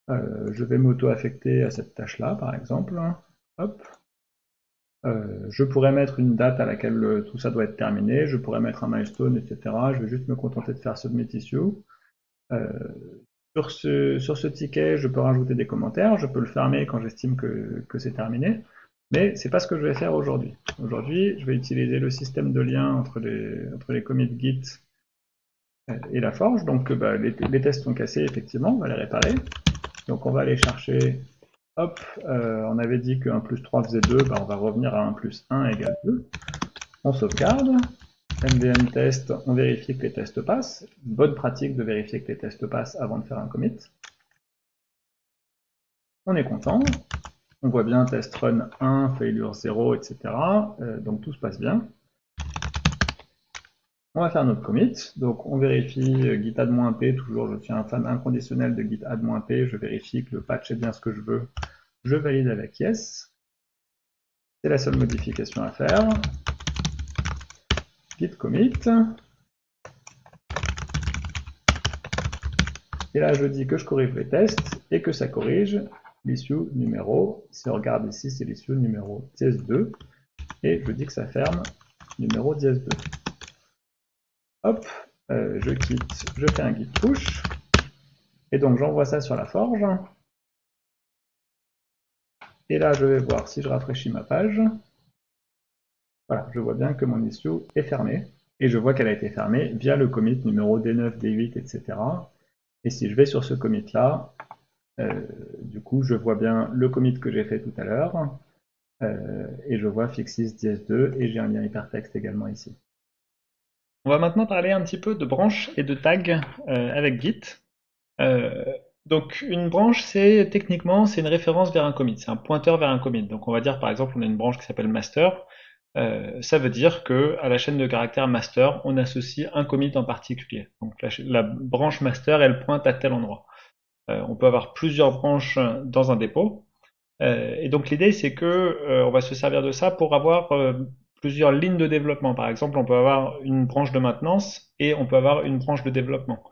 Je vais m'auto-affecter à cette tâche-là, par exemple. Hop. Je pourrais mettre une date à laquelle tout ça doit être terminé. Je pourrais mettre un milestone, etc. Je vais juste me contenter de faire Submit Issue. Sur ce ticket, je peux rajouter des commentaires. Je peux le fermer quand j'estime que c'est terminé. Mais c'est pas ce que je vais faire aujourd'hui. Aujourd'hui, je vais utiliser le système de lien entre les commits Git et la forge. Donc les tests sont cassés, effectivement, on va les réparer. Donc on va aller chercher, hop, on avait dit que 1 plus 3 faisait 2, on va revenir à 1 plus 1 égale 2. On sauvegarde, MVN test, on vérifie que les tests passent. Bonne pratique de vérifier que les tests passent avant de faire un commit. On est content. On voit bien test run 1, failure 0, etc. Donc tout se passe bien. On va faire notre commit. Donc on vérifie git add-p, toujours je suis un fan inconditionnel de git add-p, je vérifie que le patch est bien ce que je veux. Je valide avec yes. C'est la seule modification à faire. Git commit. Et là je dis que je corrige les tests et que ça corrige l'issue numéro. Si on regarde ici, c'est l'issue numéro 10.2. Et je dis que ça ferme numéro 10.2. Hop, je quitte, je fais un git push, et donc j'envoie ça sur la forge. Et là, je vais voir si je rafraîchis ma page. Voilà, je vois bien que mon issue est fermée, et je vois qu'elle a été fermée via le commit numéro D9, D8, etc. Et si je vais sur ce commit-là, du coup, je vois bien le commit que j'ai fait tout à l'heure, et je vois fixis 10.2, et j'ai un lien hypertexte également ici. On va maintenant parler un petit peu de branches et de tags avec Git. Donc une branche, techniquement c'est une référence vers un commit, c'est un pointeur vers un commit. Donc on va dire par exemple on a une branche qui s'appelle master. Ça veut dire que à la chaîne de caractères master, on associe un commit en particulier. Donc la branche master, elle pointe à tel endroit. On peut avoir plusieurs branches dans un dépôt. Et donc l'idée c'est que on va se servir de ça pour avoir plusieurs lignes de développement. Par exemple, on peut avoir une branche de maintenance et on peut avoir une branche de développement.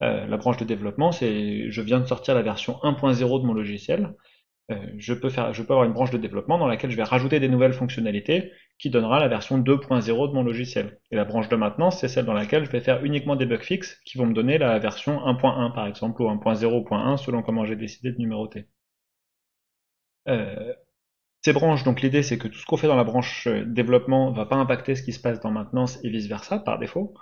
La branche de développement, c'est je viens de sortir la version 1.0 de mon logiciel. Je peux avoir une branche de développement dans laquelle je vais rajouter des nouvelles fonctionnalités qui donnera la version 2.0 de mon logiciel. Et la branche de maintenance, c'est celle dans laquelle je vais faire uniquement des bug fixes qui vont me donner la version 1.1 par exemple ou 1.0.1 selon comment j'ai décidé de numéroter. Ces branches, donc l'idée c'est que tout ce qu'on fait dans la branche développement va pas impacter ce qui se passe dans maintenance et vice versa par défaut.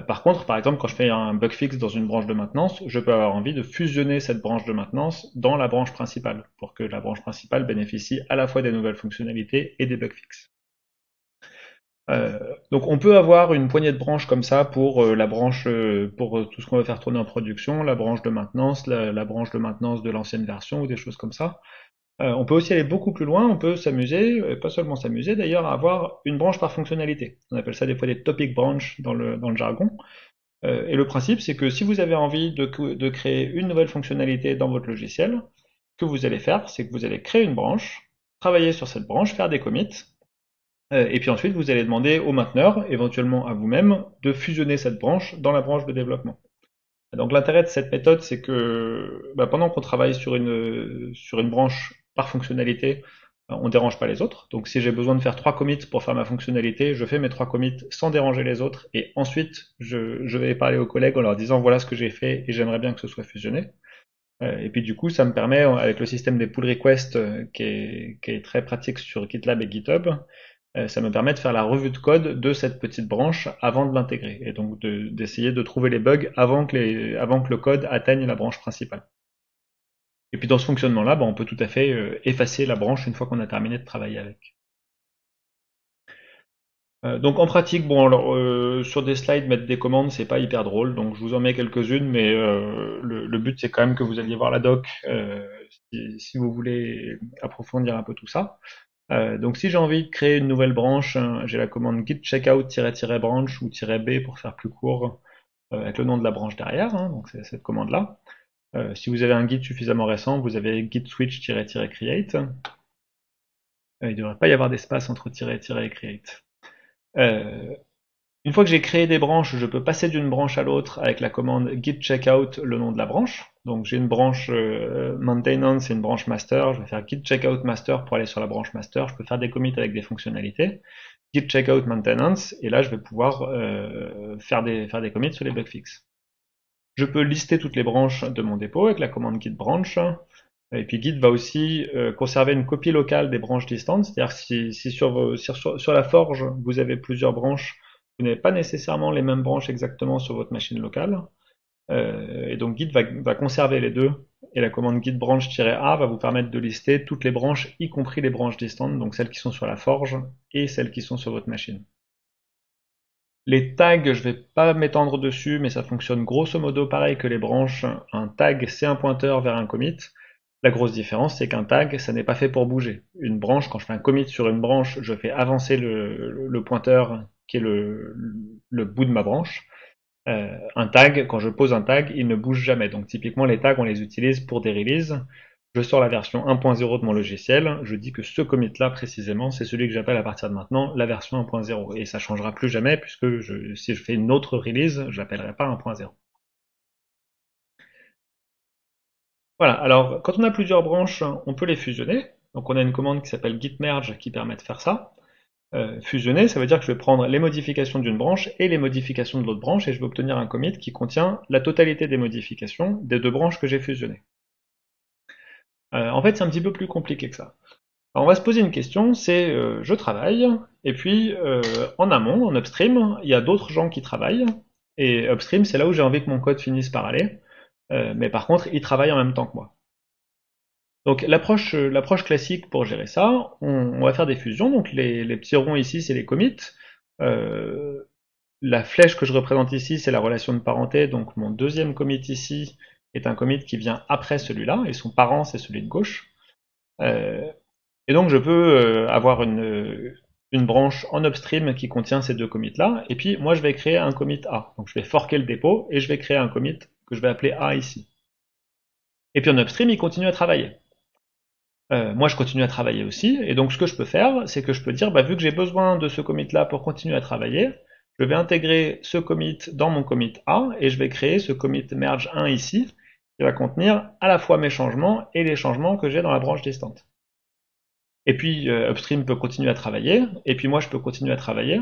Par contre, par exemple, quand je fais un bug fix dans une branche de maintenance, je peux avoir envie de fusionner cette branche de maintenance dans la branche principale, pour que la branche principale bénéficie à la fois des nouvelles fonctionnalités et des bug fixes. Donc on peut avoir une poignée de branches comme ça pour la branche, pour tout ce qu'on veut faire tourner en production, la branche de maintenance, la branche de maintenance de l'ancienne version ou des choses comme ça. On peut aussi aller beaucoup plus loin, on peut s'amuser, pas seulement s'amuser d'ailleurs, à avoir une branche par fonctionnalité. On appelle ça des fois des topic branch dans le jargon. Et le principe, c'est que si vous avez envie de créer une nouvelle fonctionnalité dans votre logiciel, ce que vous allez faire, c'est que vous allez créer une branche, travailler sur cette branche, faire des commits, Et puis ensuite, vous allez demander au mainteneur, éventuellement à vous-même, de fusionner cette branche dans la branche de développement. Donc l'intérêt de cette méthode, c'est que pendant qu'on travaille sur une branche par fonctionnalité, on ne dérange pas les autres. Donc si j'ai besoin de faire 3 commits pour faire ma fonctionnalité, je fais mes 3 commits sans déranger les autres, et ensuite je vais parler aux collègues en leur disant voilà ce que j'ai fait et j'aimerais bien que ce soit fusionné. Et puis du coup, ça me permet, avec le système des pull requests qui est très pratique sur GitLab et GitHub, ça me permet de faire la revue de code de cette petite branche avant de l'intégrer, et donc d'essayer de trouver les bugs avant que le code atteigne la branche principale. Et puis dans ce fonctionnement-là, on peut tout à fait effacer la branche une fois qu'on a terminé de travailler avec. Donc en pratique, bon alors sur des slides mettre des commandes c'est pas hyper drôle, donc je vous en mets quelques-unes, mais le but c'est quand même que vous alliez voir la doc si vous voulez approfondir un peu tout ça. Donc si j'ai envie de créer une nouvelle branche, j'ai la commande git checkout-branch ou -b pour faire plus court, avec le nom de la branche derrière, hein, donc c'est cette commande-là. Si vous avez un git suffisamment récent, vous avez git switch-create. Il ne devrait pas y avoir d'espace entre -, et create. Une fois que j'ai créé des branches, je peux passer d'une branche à l'autre avec la commande git checkout, le nom de la branche. Donc j'ai une branche maintenance et une branche master. Je vais faire git checkout master pour aller sur la branche master. Je peux faire des commits avec des fonctionnalités. Git checkout maintenance, et là je vais pouvoir faire des commits sur les bug fixes. Je peux lister toutes les branches de mon dépôt avec la commande git branch. Et puis Git va aussi conserver une copie locale des branches distantes, c'est-à-dire si sur la forge vous avez plusieurs branches, vous n'avez pas nécessairement les mêmes branches exactement sur votre machine locale. Et donc Git va conserver les deux, et la commande git branch-a va vous permettre de lister toutes les branches, y compris les branches distantes, donc celles qui sont sur la forge et celles qui sont sur votre machine. Les tags, je vais pas m'étendre dessus, mais ça fonctionne grosso modo pareil que les branches. Un tag, c'est un pointeur vers un commit. La grosse différence, c'est qu'un tag, ça n'est pas fait pour bouger. Une branche, quand je fais un commit sur une branche, je fais avancer le pointeur qui est le bout de ma branche. Un tag, quand je pose un tag, il ne bouge jamais. Donc typiquement, les tags, on les utilise pour des releases. Je sors la version 1.0 de mon logiciel, je dis que ce commit-là précisément, c'est celui que j'appelle à partir de maintenant la version 1.0. Et ça changera plus jamais, puisque si je fais une autre release, je l'appellerai pas 1.0. Voilà, alors quand on a plusieurs branches, on peut les fusionner. Donc on a une commande qui s'appelle git merge qui permet de faire ça. Fusionner, ça veut dire que je vais prendre les modifications d'une branche et les modifications de l'autre branche, et je vais obtenir un commit qui contient la totalité des modifications des deux branches que j'ai fusionnées. En fait, c'est un petit peu plus compliqué que ça. Alors, on va se poser une question, c'est je travaille, et puis en amont, en upstream, il y a d'autres gens qui travaillent, et upstream, c'est là où j'ai envie que mon code finisse par aller, mais par contre, ils travaillent en même temps que moi. Donc l'approche classique pour gérer ça, on va faire des fusions, donc les petits ronds ici, c'est les commits. La flèche que je représente ici, c'est la relation de parenté, donc mon deuxième commit ici est un commit qui vient après celui-là, et son parent, c'est celui de gauche. Et donc je peux avoir une branche en upstream qui contient ces deux commits-là, et puis moi je vais créer un commit A. Donc je vais forker le dépôt, et je vais créer un commit que je vais appeler A ici. Et puis en upstream, il continue à travailler. Moi je continue à travailler aussi, et donc ce que je peux faire, c'est que je peux dire, vu que j'ai besoin de ce commit-là pour continuer à travailler, je vais intégrer ce commit dans mon commit A, et je vais créer ce commit merge 1 ici, qui va contenir à la fois mes changements et les changements que j'ai dans la branche distante. Et puis upstream peut continuer à travailler, et puis moi je peux continuer à travailler,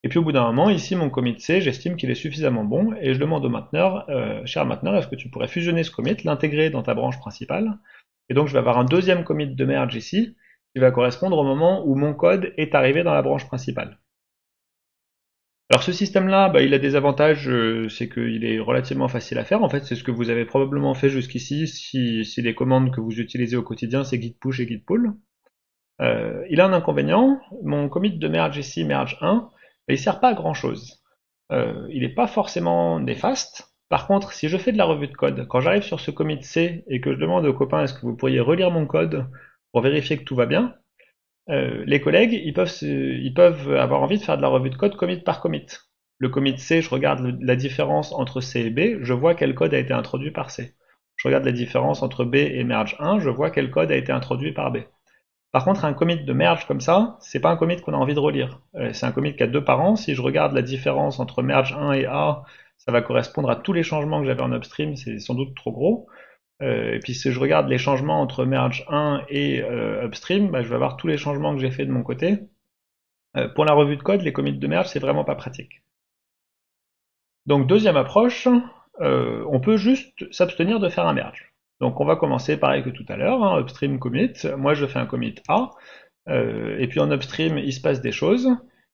et puis au bout d'un moment, ici mon commit C, j'estime qu'il est suffisamment bon, et je demande au mainteneur, cher mainteneur, est-ce que tu pourrais fusionner ce commit, l'intégrer dans ta branche principale, et donc je vais avoir un deuxième commit de merge ici, qui va correspondre au moment où mon code est arrivé dans la branche principale. Alors ce système-là, il a des avantages, c'est qu'il est relativement facile à faire. En fait, c'est ce que vous avez probablement fait jusqu'ici, si les commandes que vous utilisez au quotidien, c'est git push et git pull. Il a un inconvénient, mon commit de merge ici, merge 1, il sert pas à grand chose. Il n'est pas forcément néfaste. Par contre, si je fais de la revue de code, quand j'arrive sur ce commit C et que je demande aux copains est-ce que vous pourriez relire mon code pour vérifier que tout va bien, les collègues ils peuvent avoir envie de faire de la revue de code commit par commit. Le commit C, je regarde la différence entre C et B, je vois quel code a été introduit par C. Je regarde la différence entre B et merge 1, je vois quel code a été introduit par B. Par contre, un commit de merge comme ça, c'est pas un commit qu'on a envie de relire. C'est un commit qui a deux parents. Si je regarde la différence entre merge 1 et A, ça va correspondre à tous les changements que j'avais en upstream, c'est sans doute trop gros. Et puis si je regarde les changements entre merge 1 et upstream, bah, je vais avoir tous les changements que j'ai fait de mon côté. Pour la revue de code, les commits de merge, c'est vraiment pas pratique. Donc deuxième approche, on peut juste s'abstenir de faire un merge. Donc on va commencer pareil que tout à l'heure, hein, upstream commit. Moi je fais un commit A, et puis en upstream il se passe des choses.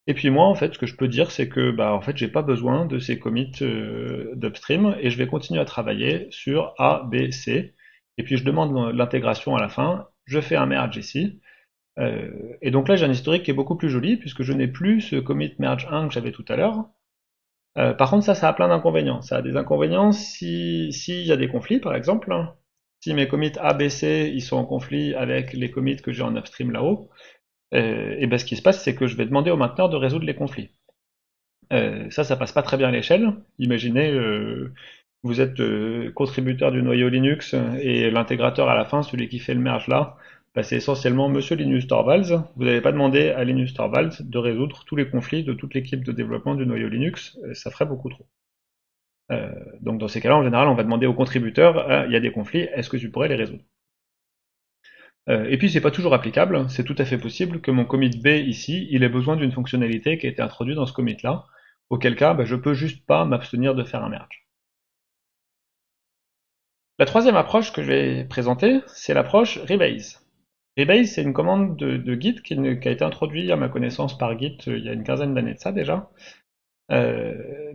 Et puis moi en fait ce que je peux dire c'est que bah en fait j'ai pas besoin de ces commits d'upstream et je vais continuer à travailler sur A, B, C. Et puis je demande l'intégration à la fin, je fais un merge ici. Et donc là j'ai un historique qui est beaucoup plus joli puisque je n'ai plus ce commit merge 1 que j'avais tout à l'heure. Par contre, ça a plein d'inconvénients. Ça a des inconvénients s'il y a des conflits, par exemple. Si mes commits A, B, C, ils sont en conflit avec les commits que j'ai en upstream là-haut, et ben ce qui se passe, c'est que je vais demander au mainteneur de résoudre les conflits. Ça passe pas très bien à l'échelle. Imaginez, vous êtes contributeur du noyau Linux et l'intégrateur à la fin, celui qui fait le merge là, bah, c'est essentiellement Monsieur Linus Torvalds. Vous n'allez pas demander à Linus Torvalds de résoudre tous les conflits de toute l'équipe de développement du noyau Linux, ça ferait beaucoup trop. Donc dans ces cas-là, en général, on va demander au contributeur, il y a des conflits, est-ce que tu pourrais les résoudre? Et puis c'est pas toujours applicable, c'est tout à fait possible que mon commit B ici, il ait besoin d'une fonctionnalité qui a été introduite dans ce commit là, auquel cas bah, je peux juste pas m'abstenir de faire un merge. La troisième approche que je vais présenter, c'est l'approche rebase. Rebase, c'est une commande de Git qui a été introduite à ma connaissance par Git il y a une quinzaine d'années de ça déjà,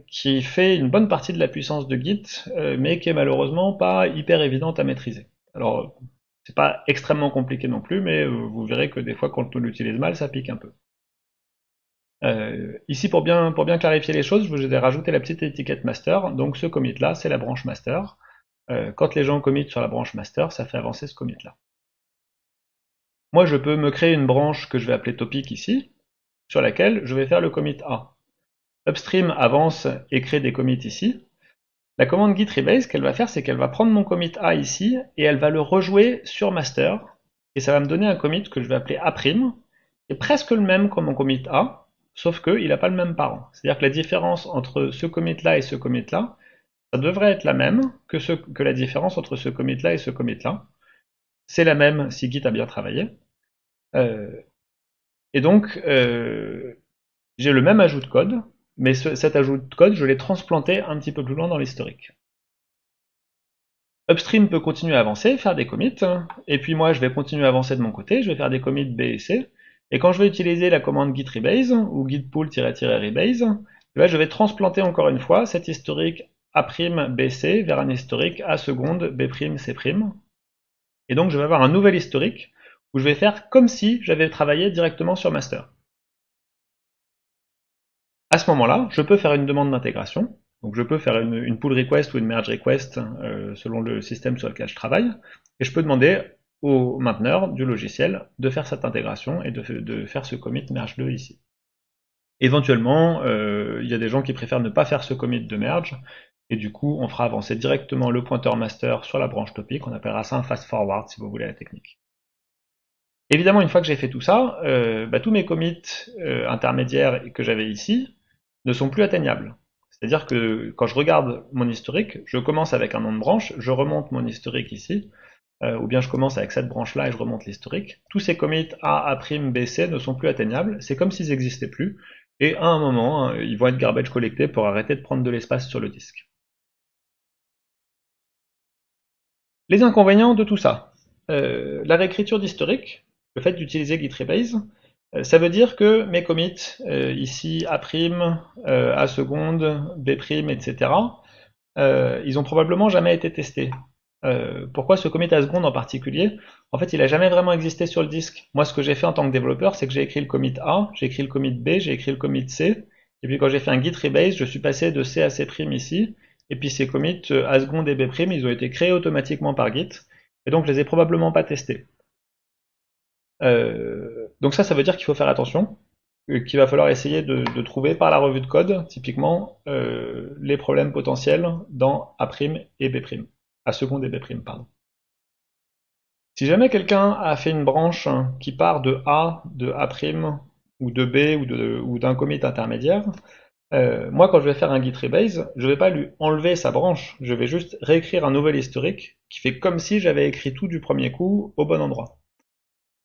qui fait une bonne partie de la puissance de Git, mais qui est malheureusement pas hyper évidente à maîtriser. Alors, c'est pas extrêmement compliqué non plus, mais vous verrez que des fois, quand on l'utilise mal, ça pique un peu. Ici, pour bien clarifier les choses, je vous ai rajouté la petite étiquette master. Donc, ce commit-là, c'est la branche master. Quand les gens committent sur la branche master, ça fait avancer ce commit-là. Moi, je peux me créer une branche que je vais appeler topic ici, sur laquelle je vais faire le commit A. Upstream avance et crée des commits ici. La commande git rebase, ce qu'elle va faire, c'est qu'elle va prendre mon commit A ici, et elle va le rejouer sur master, et ça va me donner un commit que je vais appeler A', qui est presque le même que mon commit A, sauf qu'il n'a pas le même parent. C'est-à-dire que la différence entre ce commit-là et ce commit-là, ça devrait être la même que la différence entre ce commit-là et ce commit-là. C'est la même si Git a bien travaillé. Et donc, j'ai le même ajout de code, mais cet ajout de code, je l'ai transplanté un petit peu plus loin dans l'historique. Upstream peut continuer à avancer, faire des commits, et puis moi je vais continuer à avancer de mon côté, je vais faire des commits B et C, et quand je vais utiliser la commande git rebase, ou git pull-rebase, je vais transplanter encore une fois cet historique A'-BC vers un historique A seconde B'-C', et donc je vais avoir un nouvel historique où je vais faire comme si j'avais travaillé directement sur master. À ce moment-là, je peux faire une demande d'intégration. Donc je peux faire une pull request ou une merge request selon le système sur lequel je travaille. Et je peux demander au mainteneur du logiciel de faire cette intégration et de faire ce commit merge 2 ici. Éventuellement, il y a des gens qui préfèrent ne pas faire ce commit de merge. Et du coup, on fera avancer directement le pointeur master sur la branche topic. On appellera ça un fast forward si vous voulez la technique. Évidemment, une fois que j'ai fait tout ça, tous mes commits intermédiaires que j'avais ici ne sont plus atteignables. C'est-à-dire que quand je regarde mon historique, je commence avec un nom de branche, je remonte mon historique ici, ou bien je commence avec cette branche-là et je remonte l'historique. Tous ces commits A, A', B, C ne sont plus atteignables, c'est comme s'ils n'existaient plus, et à un moment, ils vont être garbage collectés pour arrêter de prendre de l'espace sur le disque. Les inconvénients de tout ça. La réécriture d'historique, le fait d'utiliser git rebase, ça veut dire que mes commits, ici A', A seconde, B', etc., ils ont probablement jamais été testés. Pourquoi ce commit A seconde en particulier? En fait, il n'a jamais vraiment existé sur le disque. Moi, ce que j'ai fait en tant que développeur, c'est que j'ai écrit le commit A, j'ai écrit le commit B, j'ai écrit le commit C, et puis quand j'ai fait un git rebase, je suis passé de C à C' ici, et puis ces commits A seconde et B', ils ont été créés automatiquement par Git, et donc je les ai probablement pas testés. Donc ça veut dire qu'il faut faire attention, qu'il va falloir essayer de trouver par la revue de code, typiquement, les problèmes potentiels dans A' et B', A seconde et B', pardon. Si jamais quelqu'un a fait une branche qui part de A', ou de B, ou d'un commit intermédiaire, moi quand je vais faire un git rebase, je vais pas lui enlever sa branche, je vais juste réécrire un nouvel historique qui fait comme si j'avais écrit tout du premier coup au bon endroit.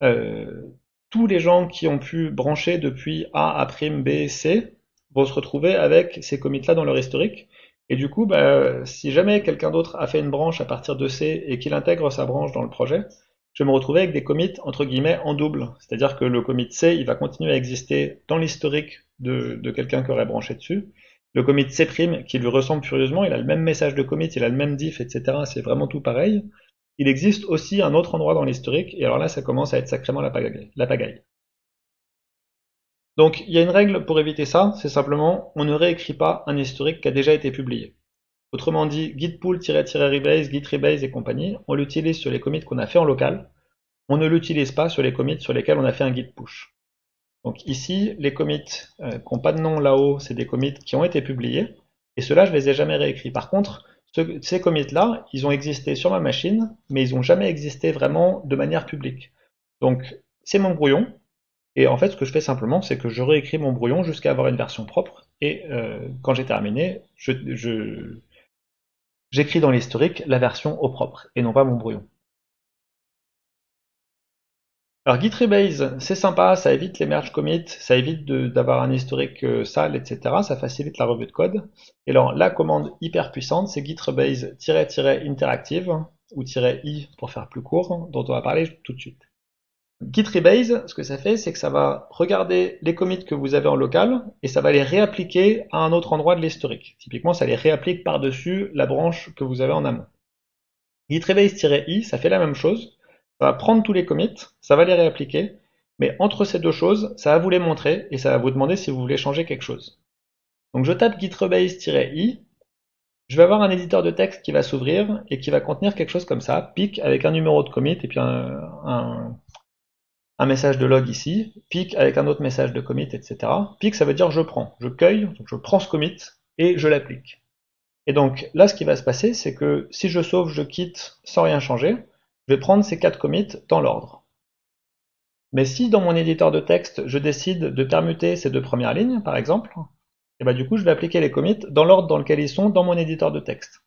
Euh, Tous les gens qui ont pu brancher depuis A, A', B, C vont se retrouver avec ces commits-là dans leur historique. Et du coup, bah, si jamais quelqu'un d'autre a fait une branche à partir de C et qu'il intègre sa branche dans le projet, je vais me retrouver avec des commits entre guillemets en double. C'est-à-dire que le commit C, il va continuer à exister dans l'historique de quelqu'un qui aurait branché dessus. Le commit C', qui lui ressemble furieusement, il a le même message de commit, il a le même diff, etc. C'est vraiment tout pareil. Il existe aussi un autre endroit dans l'historique, et alors là, ça commence à être sacrément la pagaille. Donc, il y a une règle pour éviter ça, c'est simplement, on ne réécrit pas un historique qui a déjà été publié. Autrement dit, git pull-rebase, git rebase et compagnie, on l'utilise sur les commits qu'on a fait en local, on ne l'utilise pas sur les commits sur lesquels on a fait un git push. Donc ici, les commits qui n'ont pas de nom là-haut, c'est des commits qui ont été publiés, et ceux-là, je ne les ai jamais réécrits. Par contre, ces commits-là, ils ont existé sur ma machine, mais ils n'ont jamais existé vraiment de manière publique. Donc, c'est mon brouillon, et en fait, ce que je fais simplement, c'est que je réécris mon brouillon jusqu'à avoir une version propre, et quand j'ai terminé, j'écris dans l'historique la version au propre, et non pas mon brouillon. Alors Git Rebase, c'est sympa, ça évite les merge commits, ça évite d'avoir un historique sale, etc. Ça facilite la revue de code. Et alors la commande hyper puissante, c'est git rebase-interactive, ou -i pour faire plus court, dont on va parler tout de suite. Git Rebase, ce que ça fait, c'est que ça va regarder les commits que vous avez en local, et ça va les réappliquer à un autre endroit de l'historique. Typiquement, ça les réapplique par-dessus la branche que vous avez en amont. Git rebase-i, ça fait la même chose. Ça va prendre tous les commits, ça va les réappliquer, mais entre ces deux choses, ça va vous les montrer et ça va vous demander si vous voulez changer quelque chose. Donc je tape git rebase-i, je vais avoir un éditeur de texte qui va s'ouvrir et qui va contenir quelque chose comme ça, pic avec un numéro de commit et puis un message de log ici, pic avec un autre message de commit, etc. Pic, ça veut dire je prends, je cueille, donc je prends ce commit et je l'applique. Et donc là, ce qui va se passer, c'est que si je sauve, je quitte sans rien changer, je vais prendre ces 4 commits dans l'ordre. Mais si dans mon éditeur de texte, je décide de permuter ces deux premières lignes, par exemple, et bah du coup, je vais appliquer les commits dans l'ordre dans lequel ils sont dans mon éditeur de texte.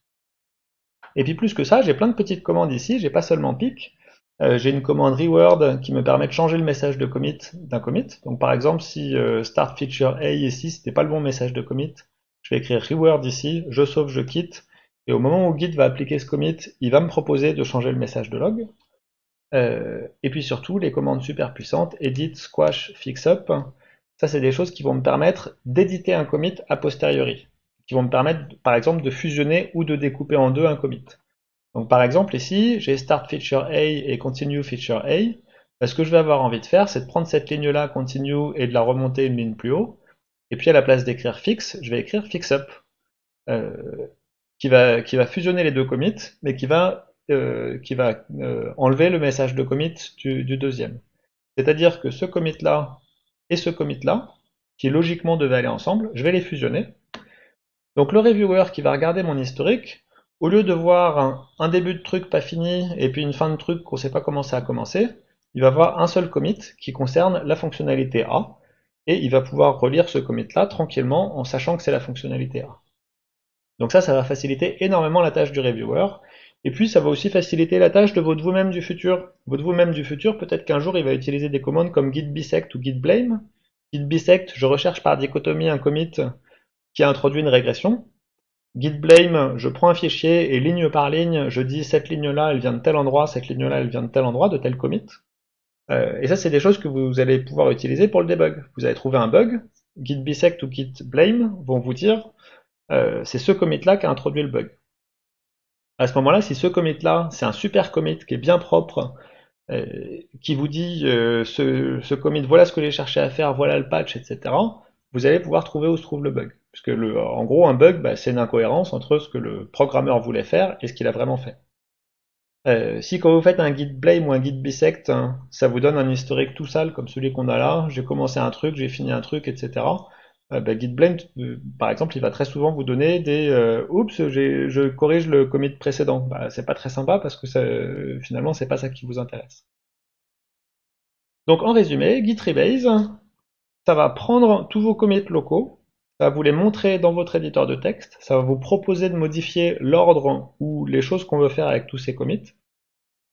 Et puis plus que ça, j'ai plein de petites commandes ici, j'ai pas seulement pick, j'ai une commande reword qui me permet de changer le message de commit d'un commit. Donc par exemple, si start feature A ici, c'était pas le bon message de commit, je vais écrire reword ici, je sauve, je quitte, et au moment où Git va appliquer ce commit, il va me proposer de changer le message de log. Et puis surtout, les commandes super puissantes, edit, squash, fixup, ça c'est des choses qui vont me permettre d'éditer un commit a posteriori, qui vont me permettre par exemple de fusionner ou de découper en deux un commit. Donc par exemple ici, j'ai start feature A et continue feature A. Ce que je vais avoir envie de faire, c'est de prendre cette ligne-là, continue, et de la remonter une ligne plus haut. Et puis à la place d'écrire fix, je vais écrire fixup, euh, qui va fusionner les deux commits, mais qui va enlever le message de commit du deuxième. C'est-à-dire que ce commit-là et ce commit-là, qui logiquement devaient aller ensemble, je vais les fusionner. Donc le reviewer qui va regarder mon historique, au lieu de voir un début de truc pas fini et puis une fin de truc qu'on ne sait pas comment ça a commencé, il va voir un seul commit qui concerne la fonctionnalité A, et il va pouvoir relire ce commit-là tranquillement en sachant que c'est la fonctionnalité A. Donc ça va faciliter énormément la tâche du reviewer, et puis ça va aussi faciliter la tâche de votre vous-même du futur. Votre vous-même du futur, peut-être qu'un jour il va utiliser des commandes comme git bisect ou git blame. Git bisect, je recherche par dichotomie un commit qui a introduit une régression. Git blame, je prends un fichier et ligne par ligne, je dis cette ligne-là, elle vient de tel endroit, cette ligne-là, elle vient de tel endroit, de tel commit. Et ça, c'est des choses que vous allez pouvoir utiliser pour le debug. Vous allez trouver un bug, git bisect ou git blame vont vous dire c'est ce commit-là qui a introduit le bug. À ce moment-là, si ce commit-là, c'est un super commit qui est bien propre, qui vous dit ce commit, voilà ce que j'ai cherché à faire, voilà le patch, etc., vous allez pouvoir trouver où se trouve le bug. Puisque en gros, un bug, bah, c'est une incohérence entre ce que le programmeur voulait faire et ce qu'il a vraiment fait. Si quand vous faites un git blame ou un git bisect, ça vous donne un historique tout sale comme celui qu'on a là, j'ai commencé un truc, j'ai fini un truc, etc. Git blame, par exemple, il va très souvent vous donner des oups, je corrige le commit précédent. Bah, c'est pas très sympa parce que finalement, c'est pas ça qui vous intéresse. Donc en résumé, Git rebase, ça va prendre tous vos commits locaux, ça va vous les montrer dans votre éditeur de texte, ça va vous proposer de modifier l'ordre ou les choses qu'on veut faire avec tous ces commits,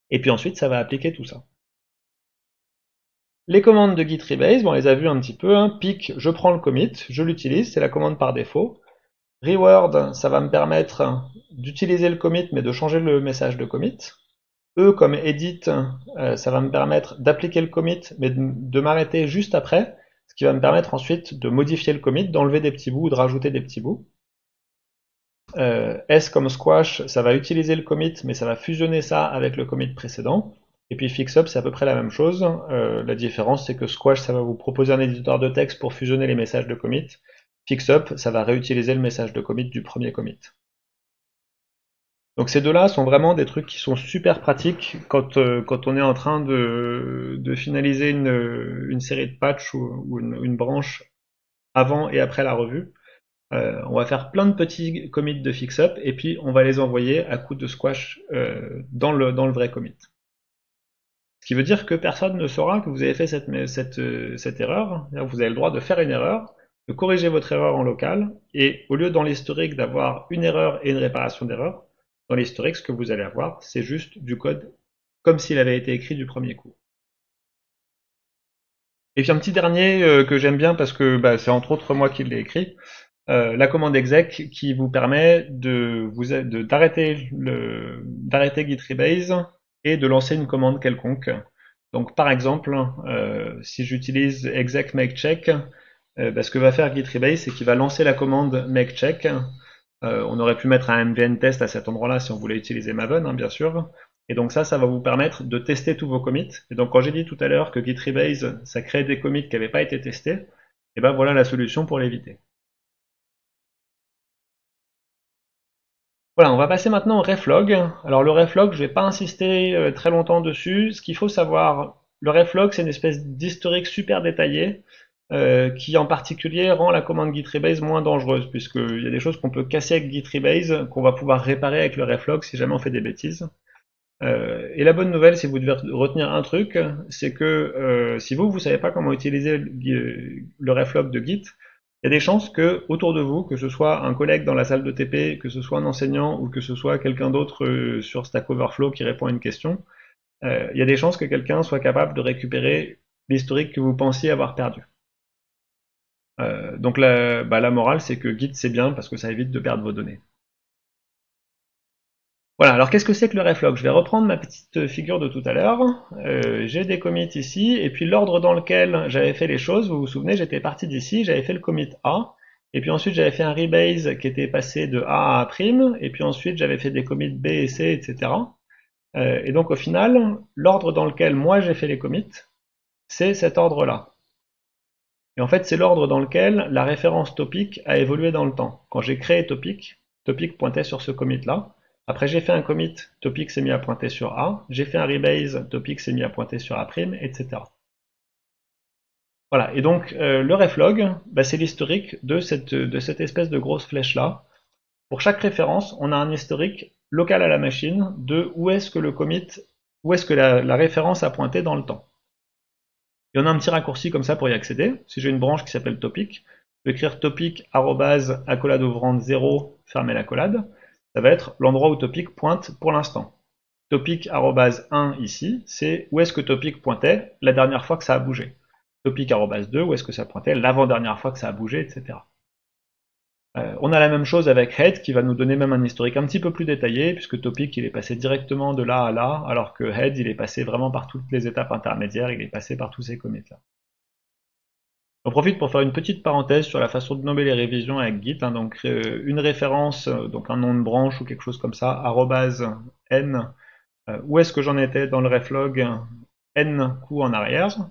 et puis ensuite ça va appliquer tout ça. Les commandes de Git rebase, bon, on les a vues un petit peu, hein. Pick, je prends le commit, je l'utilise, c'est la commande par défaut. Reword, ça va me permettre d'utiliser le commit mais de changer le message de commit. Comme edit, ça va me permettre d'appliquer le commit mais de m'arrêter juste après, ce qui va me permettre ensuite de modifier le commit, d'enlever des petits bouts ou de rajouter des petits bouts. S comme squash, ça va utiliser le commit mais ça va fusionner ça avec le commit précédent. Et puis fixup, c'est à peu près la même chose. La différence, c'est que squash, ça va vous proposer un éditeur de texte pour fusionner les messages de commit. Fixup, ça va réutiliser le message de commit du premier commit. Donc ces deux-là sont vraiment des trucs qui sont super pratiques quand on est en train de finaliser une série de patchs ou une branche avant et après la revue. On va faire plein de petits commits de fixup et puis on va les envoyer à coup de squash dans le vrai commit. Ce qui veut dire que personne ne saura que vous avez fait cette erreur. Vous avez le droit de faire une erreur, de corriger votre erreur en local, et au lieu dans l'historique d'avoir une erreur et une réparation d'erreur, dans l'historique, ce que vous allez avoir, c'est juste du code comme s'il avait été écrit du premier coup. Et puis un petit dernier que j'aime bien parce que c'est entre autres moi qui l'ai écrit, la commande exec qui vous permet d'arrêter Git rebase et de lancer une commande quelconque. Donc par exemple, si j'utilise exec make check, ce que va faire Git rebase, c'est qu'il va lancer la commande make check. On aurait pu mettre un mvn test à cet endroit-là si on voulait utiliser Maven, hein, bien sûr. Et donc ça va vous permettre de tester tous vos commits. Et donc quand j'ai dit tout à l'heure que Git rebase, ça crée des commits qui n'avaient pas été testés, et ben voilà la solution pour l'éviter. Voilà, on va passer maintenant au reflog. Alors le reflog, je vais pas insister très longtemps dessus. Ce qu'il faut savoir, le reflog, c'est une espèce d'historique super détaillé qui en particulier rend la commande git rebase moins dangereuse puisqu'il y a des choses qu'on peut casser avec git rebase qu'on va pouvoir réparer avec le reflog si jamais on fait des bêtises. Et la bonne nouvelle, si vous devez retenir un truc, c'est que si vous savez pas comment utiliser le reflog de Git, il y a des chances que autour de vous, que ce soit un collègue dans la salle de TP, que ce soit un enseignant ou que ce soit quelqu'un d'autre sur Stack Overflow qui répond à une question, il y a des chances que quelqu'un soit capable de récupérer l'historique que vous pensiez avoir perdu. Donc la morale, c'est que Git c'est bien parce que ça évite de perdre vos données. Voilà, alors qu'est-ce que c'est que le reflog? Je vais reprendre ma petite figure de tout à l'heure. J'ai des commits ici, et puis l'ordre dans lequel j'avais fait les choses, vous vous souvenez, j'étais parti d'ici, j'avais fait le commit A, et puis ensuite j'avais fait un rebase qui était passé de A à A', et puis ensuite j'avais fait des commits B et C, etc. Et donc au final, l'ordre dans lequel moi j'ai fait les commits, c'est cet ordre-là. Et en fait, c'est l'ordre dans lequel la référence topic a évolué dans le temps. Quand j'ai créé topic, topic pointait sur ce commit-là. Après, j'ai fait un commit, topic s'est mis à pointer sur A. J'ai fait un rebase, topic s'est mis à pointer sur A', etc. Voilà, et donc le reflog, c'est l'historique de cette espèce de grosse flèche-là. Pour chaque référence, on a un historique local à la machine de où est-ce que le commit, où est-ce que la référence a pointé dans le temps. Et on a un petit raccourci comme ça pour y accéder. Si j'ai une branche qui s'appelle topic, je vais écrire topic accolade ouvrante 0, fermer l'accolade. Ça va être l'endroit où topic pointe pour l'instant. Topic 1 ici, c'est où est-ce que topic pointait la dernière fois que ça a bougé. Topic 2, où est-ce que ça pointait l'avant-dernière fois que ça a bougé, etc. On a la même chose avec head qui va nous donner même un historique un petit peu plus détaillé puisque topic il est passé directement de là à là alors que head il est passé vraiment par toutes les étapes intermédiaires, il est passé par tous ces commits là. J'en profite pour faire une petite parenthèse sur la façon de nommer les révisions avec Git. Donc une référence, donc un nom de branche ou quelque chose comme ça, arrobase n, où est-ce que j'en étais dans le reflog n coups en arrière.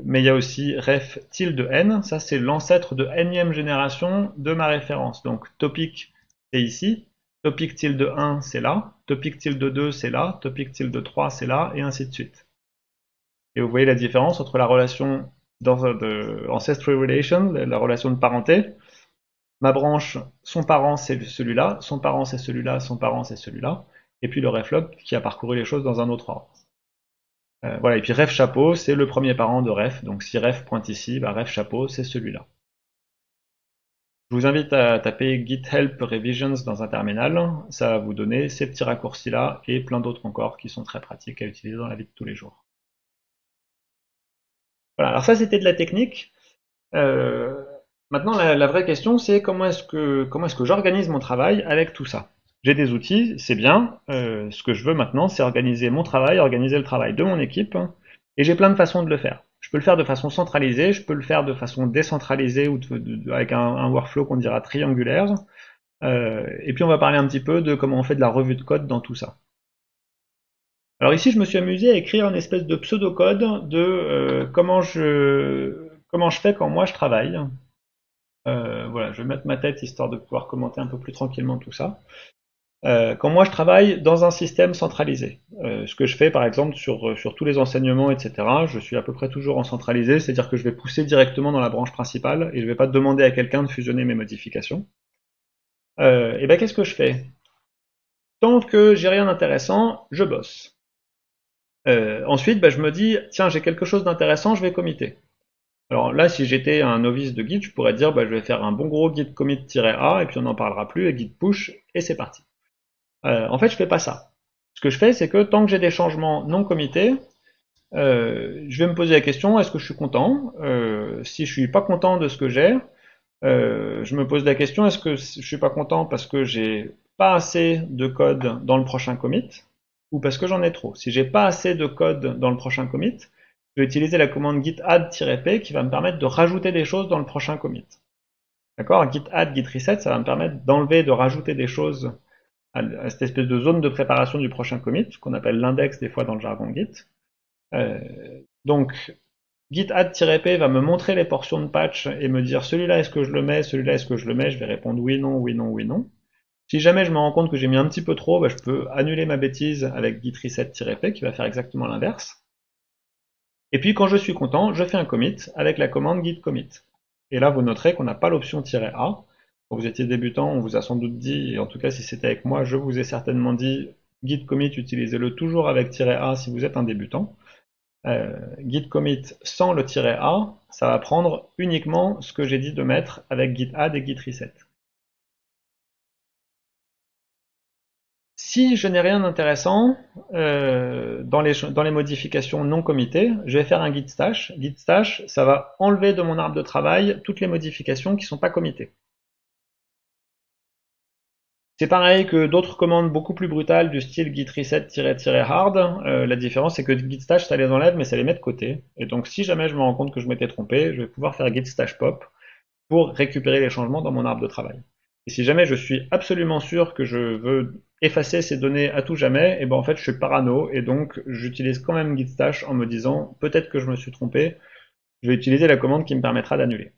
Mais il y a aussi ref tilde n, ça c'est l'ancêtre de nème génération de ma référence. Donc topic c'est ici, topic tilde 1 c'est là, topic tilde 2 c'est là, topic tilde 3 c'est là, et ainsi de suite. Et vous voyez la différence entre la relation de ancestry relation, la relation de parenté. Ma branche, son parent c'est celui-là, son parent c'est celui-là, son parent c'est celui-là, et puis le reflog qui a parcouru les choses dans un autre ordre. Voilà, et puis ref chapeau, c'est le premier parent de ref, donc si ref pointe ici, bah ref chapeau, c'est celui-là. Je vous invite à taper git help revisions dans un terminal, ça va vous donner ces petits raccourcis-là et plein d'autres encore qui sont très pratiques à utiliser dans la vie de tous les jours. Voilà, alors ça c'était de la technique. Maintenant la vraie question c'est comment est-ce que j'organise mon travail avec tout ça. J'ai des outils, c'est bien. Ce que je veux maintenant, c'est organiser mon travail, organiser le travail de mon équipe, et j'ai plein de façons de le faire. Je peux le faire de façon centralisée, je peux le faire de façon décentralisée ou avec un workflow qu'on dira triangulaire. Et puis on va parler un petit peu de comment on fait de la revue de code dans tout ça. Alors ici, je me suis amusé à écrire une espèce de pseudocode de comment je fais quand moi je travaille. Voilà, je vais mettre ma tête histoire de pouvoir commenter un peu plus tranquillement tout ça. Quand moi je travaille dans un système centralisé, ce que je fais par exemple sur tous les enseignements, etc., je suis à peu près toujours en centralisé, c'est-à-dire que je vais pousser directement dans la branche principale et je ne vais pas demander à quelqu'un de fusionner mes modifications. Et ben qu'est-ce que je fais? Tant que j'ai rien d'intéressant, je bosse. Ensuite, ben, je me dis, tiens, j'ai quelque chose d'intéressant, je vais committer. Alors là, si j'étais un novice de Git, je pourrais dire, bah, je vais faire un bon gros git commit-a, et puis on n'en parlera plus, et git push, et c'est parti. En fait, je fais pas ça. Ce que je fais, c'est que tant que j'ai des changements non committés, je vais me poser la question, est-ce que je suis content? Si je suis pas content de ce que j'ai, je me pose la question, est-ce que je suis pas content parce que j'ai pas assez de code dans le prochain commit, ou parce que j'en ai trop? Si j'ai pas assez de code dans le prochain commit, je vais utiliser la commande git add-p qui va me permettre de rajouter des choses dans le prochain commit. D'accord? Git add, git reset, ça va me permettre d'enlever, de rajouter des choses à cette espèce de zone de préparation du prochain commit, qu'on appelle l'index des fois dans le jargon Git. Donc, git add-p va me montrer les portions de patch et me dire celui-là est-ce que je le mets, celui-là est-ce que je le mets, je vais répondre oui, non, oui, non, oui, non. Si jamais je me rends compte que j'ai mis un petit peu trop, bah, je peux annuler ma bêtise avec git reset-p qui va faire exactement l'inverse. Et puis quand je suis content, je fais un commit avec la commande git commit. Et là vous noterez qu'on n'a pas l'option "-a". Quand vous étiez débutant, on vous a sans doute dit, et en tout cas si c'était avec moi, je vous ai certainement dit git commit, utilisez-le toujours avec "-a si vous êtes un débutant. Git commit sans le "-a", ça va prendre uniquement ce que j'ai dit de mettre avec git add et git reset. Si je n'ai rien d'intéressant dans les modifications non committées, je vais faire un git stash. Git stash, ça va enlever de mon arbre de travail toutes les modifications qui ne sont pas committées. C'est pareil que d'autres commandes beaucoup plus brutales du style git reset-hard. La différence, c'est que git stash, ça les enlève, mais ça les met de côté. Et donc, si jamais je me rends compte que je m'étais trompé, je vais pouvoir faire git stash pop pour récupérer les changements dans mon arbre de travail. Et si jamais je suis absolument sûr que je veux effacer ces données à tout jamais, et ben en fait je suis parano et donc j'utilise quand même git stash en me disant peut-être que je me suis trompé, je vais utiliser la commande qui me permettra d'annuler.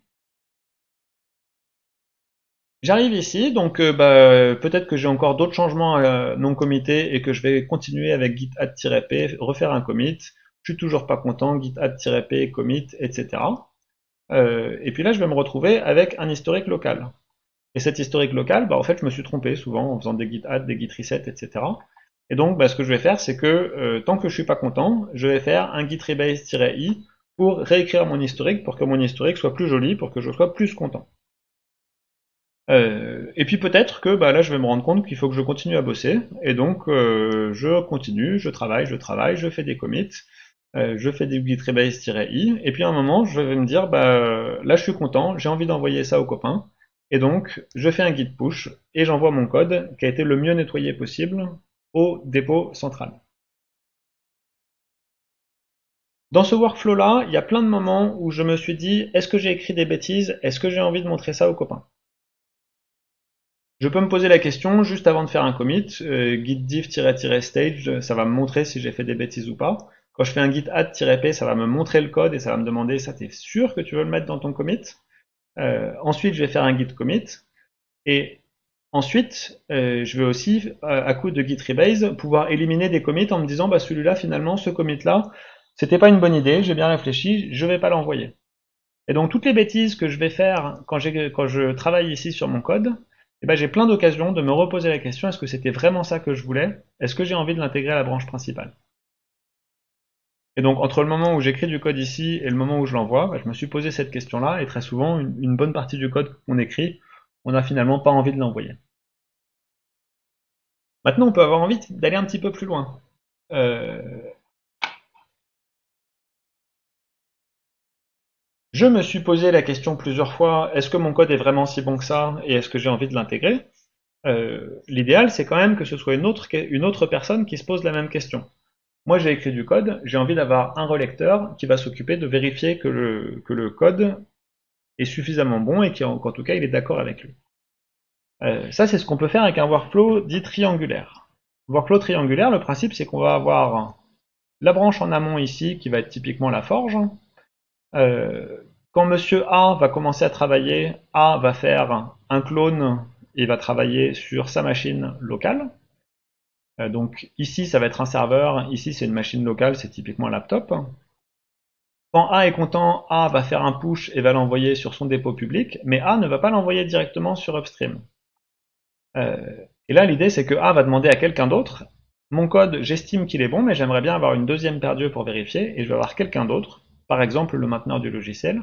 J'arrive ici, donc peut-être que j'ai encore d'autres changements non committés et que je vais continuer avec git add-p, refaire un commit. Je suis toujours pas content, git add-p, commit, etc. Et puis là, je vais me retrouver avec un historique local. Et cet historique local, bah, en fait, je me suis trompé souvent en faisant des git add, des git reset, etc. Et donc, bah, ce que je vais faire, c'est que tant que je suis pas content, je vais faire un git rebase-i pour réécrire mon historique, pour que mon historique soit plus joli, pour que je sois plus content. Et puis peut-être que bah, là, je vais me rendre compte qu'il faut que je continue à bosser. Et donc, je continue, je travaille, je fais des commits, je fais des git rebase-i. Et puis à un moment, je vais me dire, bah, là, je suis content, j'ai envie d'envoyer ça aux copains. Et donc, je fais un git push et j'envoie mon code qui a été le mieux nettoyé possible au dépôt central. Dans ce workflow-là, il y a plein de moments où je me suis dit, est-ce que j'ai écrit des bêtises? Est-ce que j'ai envie de montrer ça aux copains? Je peux me poser la question juste avant de faire un commit, git diff-stage, ça va me montrer si j'ai fait des bêtises ou pas. Quand je fais un git add-p, ça va me montrer le code et ça va me demander, ça t'es sûr que tu veux le mettre dans ton commit? Ensuite, je vais faire un git commit. Et ensuite, je vais aussi, à coup de git rebase, pouvoir éliminer des commits en me disant, bah celui-là, finalement, ce commit-là, c'était pas une bonne idée, j'ai bien réfléchi, je vais pas l'envoyer. Et donc toutes les bêtises que je vais faire quand je travaille ici sur mon code, eh ben, j'ai plein d'occasions de me reposer la question, est-ce que c'était vraiment ça que je voulais? Est-ce que j'ai envie de l'intégrer à la branche principale? Et donc entre le moment où j'écris du code ici et le moment où je l'envoie, bah, je me suis posé cette question-là, et très souvent, une bonne partie du code qu'on écrit, on n'a finalement pas envie de l'envoyer. Maintenant, on peut avoir envie d'aller un petit peu plus loin. Euh, je me suis posé la question plusieurs fois, est-ce que mon code est vraiment si bon que ça, et est-ce que j'ai envie de l'intégrer? L'idéal, c'est quand même que ce soit une autre personne qui se pose la même question. Moi, j'ai écrit du code, j'ai envie d'avoir un relecteur qui va s'occuper de vérifier que le code est suffisamment bon et qu'en tout cas, il est d'accord avec lui. Ça, c'est ce qu'on peut faire avec un workflow dit triangulaire. Workflow triangulaire, le principe, c'est qu'on va avoir la branche en amont ici, qui va être typiquement la forge. Euh, Quand monsieur A va commencer à travailler, A va faire un clone et va travailler sur sa machine locale. Donc ici, ça va être un serveur, ici, c'est une machine locale, c'est typiquement un laptop. Quand A est content, A va faire un push et va l'envoyer sur son dépôt public, mais A ne va pas l'envoyer directement sur Upstream. Euh, et là, l'idée, c'est que A va demander à quelqu'un d'autre, mon code, j'estime qu'il est bon, mais j'aimerais bien avoir une deuxième paire d'yeux pour vérifier, et je vais avoir quelqu'un d'autre, par exemple le mainteneur du logiciel,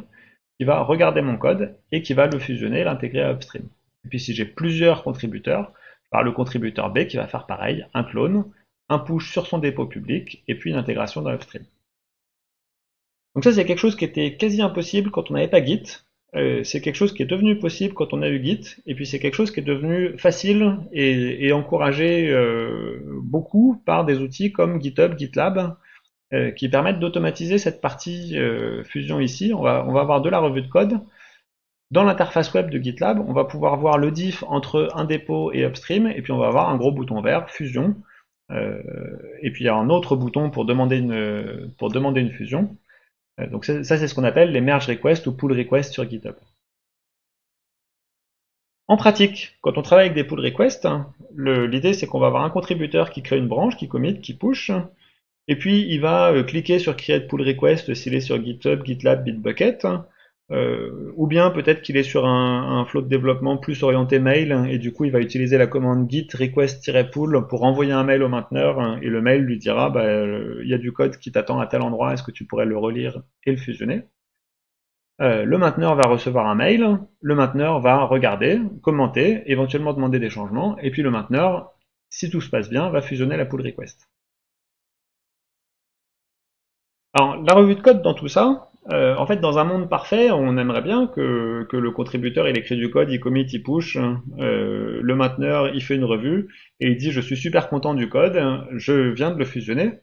qui va regarder mon code et qui va le fusionner, l'intégrer à Upstream. Et puis si j'ai plusieurs contributeurs, par le contributeur B qui va faire pareil, un clone, un push sur son dépôt public, et puis une intégration dans Upstream. Donc ça, c'est quelque chose qui était quasi impossible quand on n'avait pas Git. C'est quelque chose qui est devenu possible quand on a eu Git, et puis c'est quelque chose qui est devenu facile et encouragé beaucoup par des outils comme GitHub, GitLab, qui permettent d'automatiser cette partie fusion ici. On va avoir de la revue de code. Dans l'interface web de GitLab, on va pouvoir voir le diff entre un dépôt et upstream, et puis on va avoir un gros bouton vert, fusion, euh, et puis il y a un autre bouton pour demander une fusion. Donc ça, c'est ce qu'on appelle les merge requests ou pull requests sur GitHub. En pratique, quand on travaille avec des pull requests, l'idée c'est qu'on va avoir un contributeur qui crée une branche, qui commit, qui push, et puis il va cliquer sur Create Pull Request s'il est sur GitHub, GitLab, Bitbucket, ou bien peut-être qu'il est sur un flow de développement plus orienté mail, et du coup il va utiliser la commande git request-pull pour envoyer un mail au mainteneur, et le mail lui dira bah, il y a du code qui t'attend à tel endroit, est-ce que tu pourrais le relire et le fusionner? Le mainteneur va recevoir un mail, le mainteneur va regarder, commenter, éventuellement demander des changements, et puis le mainteneur, si tout se passe bien, va fusionner la pull request. Alors, la revue de code dans tout ça, en fait, dans un monde parfait, on aimerait bien que le contributeur, il écrit du code, il commit, il push, le mainteneur, il fait une revue, et il dit, je suis super content du code, je viens de le fusionner.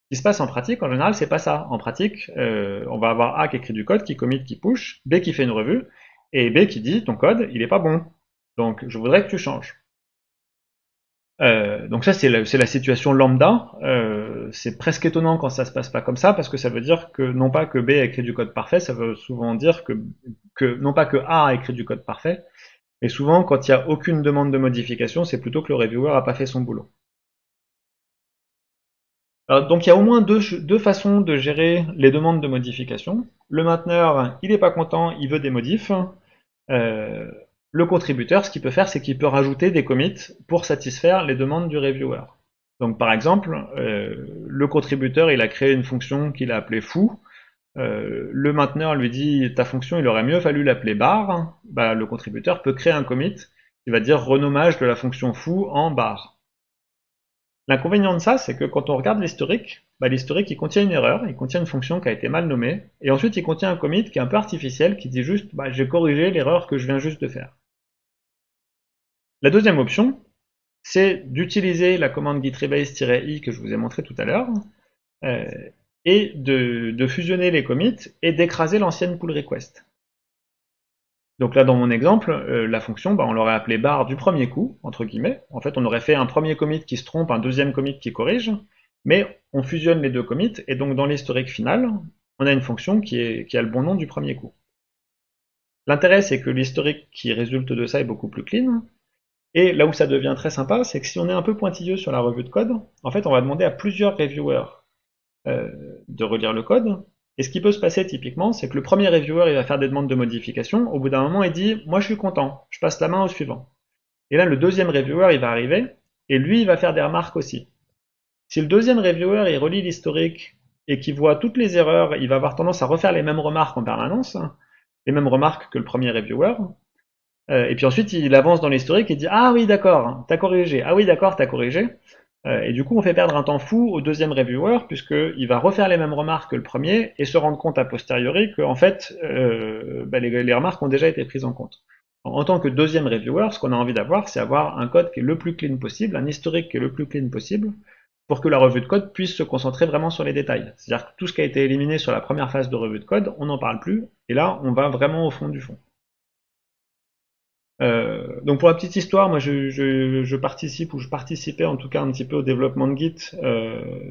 Ce qui se passe en pratique, en général, c'est pas ça. En pratique, on va avoir A qui écrit du code, qui commit, qui push, B qui fait une revue, et B qui dit, ton code, il est pas bon. Donc, je voudrais que tu changes. Donc ça, c'est la situation lambda. C'est presque étonnant quand ça se passe pas comme ça, parce que ça veut dire que non pas que B a écrit du code parfait, ça veut souvent dire que non pas que A a écrit du code parfait, mais souvent quand il n'y a aucune demande de modification, c'est plutôt que le reviewer a pas fait son boulot. Alors, donc il y a au moins deux façons de gérer les demandes de modification. Le mainteneur, il n'est pas content, il veut des modifs. Euh, le contributeur, ce qu'il peut faire, c'est qu'il peut rajouter des commits pour satisfaire les demandes du reviewer. Donc par exemple, le contributeur, il a créé une fonction qu'il a appelée foo. Le mainteneur lui dit ta fonction, il aurait mieux fallu l'appeler bar. Bah, le contributeur peut créer un commit qui va dire renommage de la fonction foo en bar. L'inconvénient de ça, c'est que quand on regarde l'historique, bah, l'historique il contient une erreur, il contient une fonction qui a été mal nommée, et ensuite il contient un commit qui est un peu artificiel, qui dit juste bah, j'ai corrigé l'erreur que je viens juste de faire. La deuxième option, c'est d'utiliser la commande git rebase-i que je vous ai montré tout à l'heure, euh, et de fusionner les commits et d'écraser l'ancienne pull request. Donc là, dans mon exemple, la fonction, bah, on l'aurait appelée bar du premier coup, entre guillemets. En fait, on aurait fait un premier commit qui se trompe, un deuxième commit qui corrige, mais on fusionne les deux commits, et donc dans l'historique final, on a une fonction qui a le bon nom du premier coup. L'intérêt, c'est que l'historique qui résulte de ça est beaucoup plus clean, et là où ça devient très sympa, c'est que si on est un peu pointilleux sur la revue de code, en fait, on va demander à plusieurs reviewers de relire le code, Et ce qui peut se passer typiquement, c'est que le premier reviewer, il va faire des demandes de modification. Au bout d'un moment, il dit, moi je suis content, je passe la main au suivant. Et là, le deuxième reviewer, il va arriver, et lui, il va faire des remarques aussi. Si le deuxième reviewer, il relit l'historique et qu'il voit toutes les erreurs, il va avoir tendance à refaire les mêmes remarques en permanence, hein, les mêmes remarques que le premier reviewer. Et puis ensuite, il avance dans l'historique et dit, ah oui, d'accord, t'as corrigé. Ah oui, d'accord, t'as corrigé. Et du coup, on fait perdre un temps fou au deuxième reviewer, puisqu'il va refaire les mêmes remarques que le premier et se rendre compte a posteriori que, en fait, les remarques ont déjà été prises en compte. En tant que deuxième reviewer, ce qu'on a envie d'avoir, c'est avoir un code qui est le plus clean possible, un historique qui est le plus clean possible, pour que la revue de code puisse se concentrer vraiment sur les détails. C'est-à-dire que tout ce qui a été éliminé sur la première phase de revue de code, on n'en parle plus, et là, on va vraiment au fond du fond. Donc pour la petite histoire, moi je participe ou je participais en tout cas un petit peu au développement de Git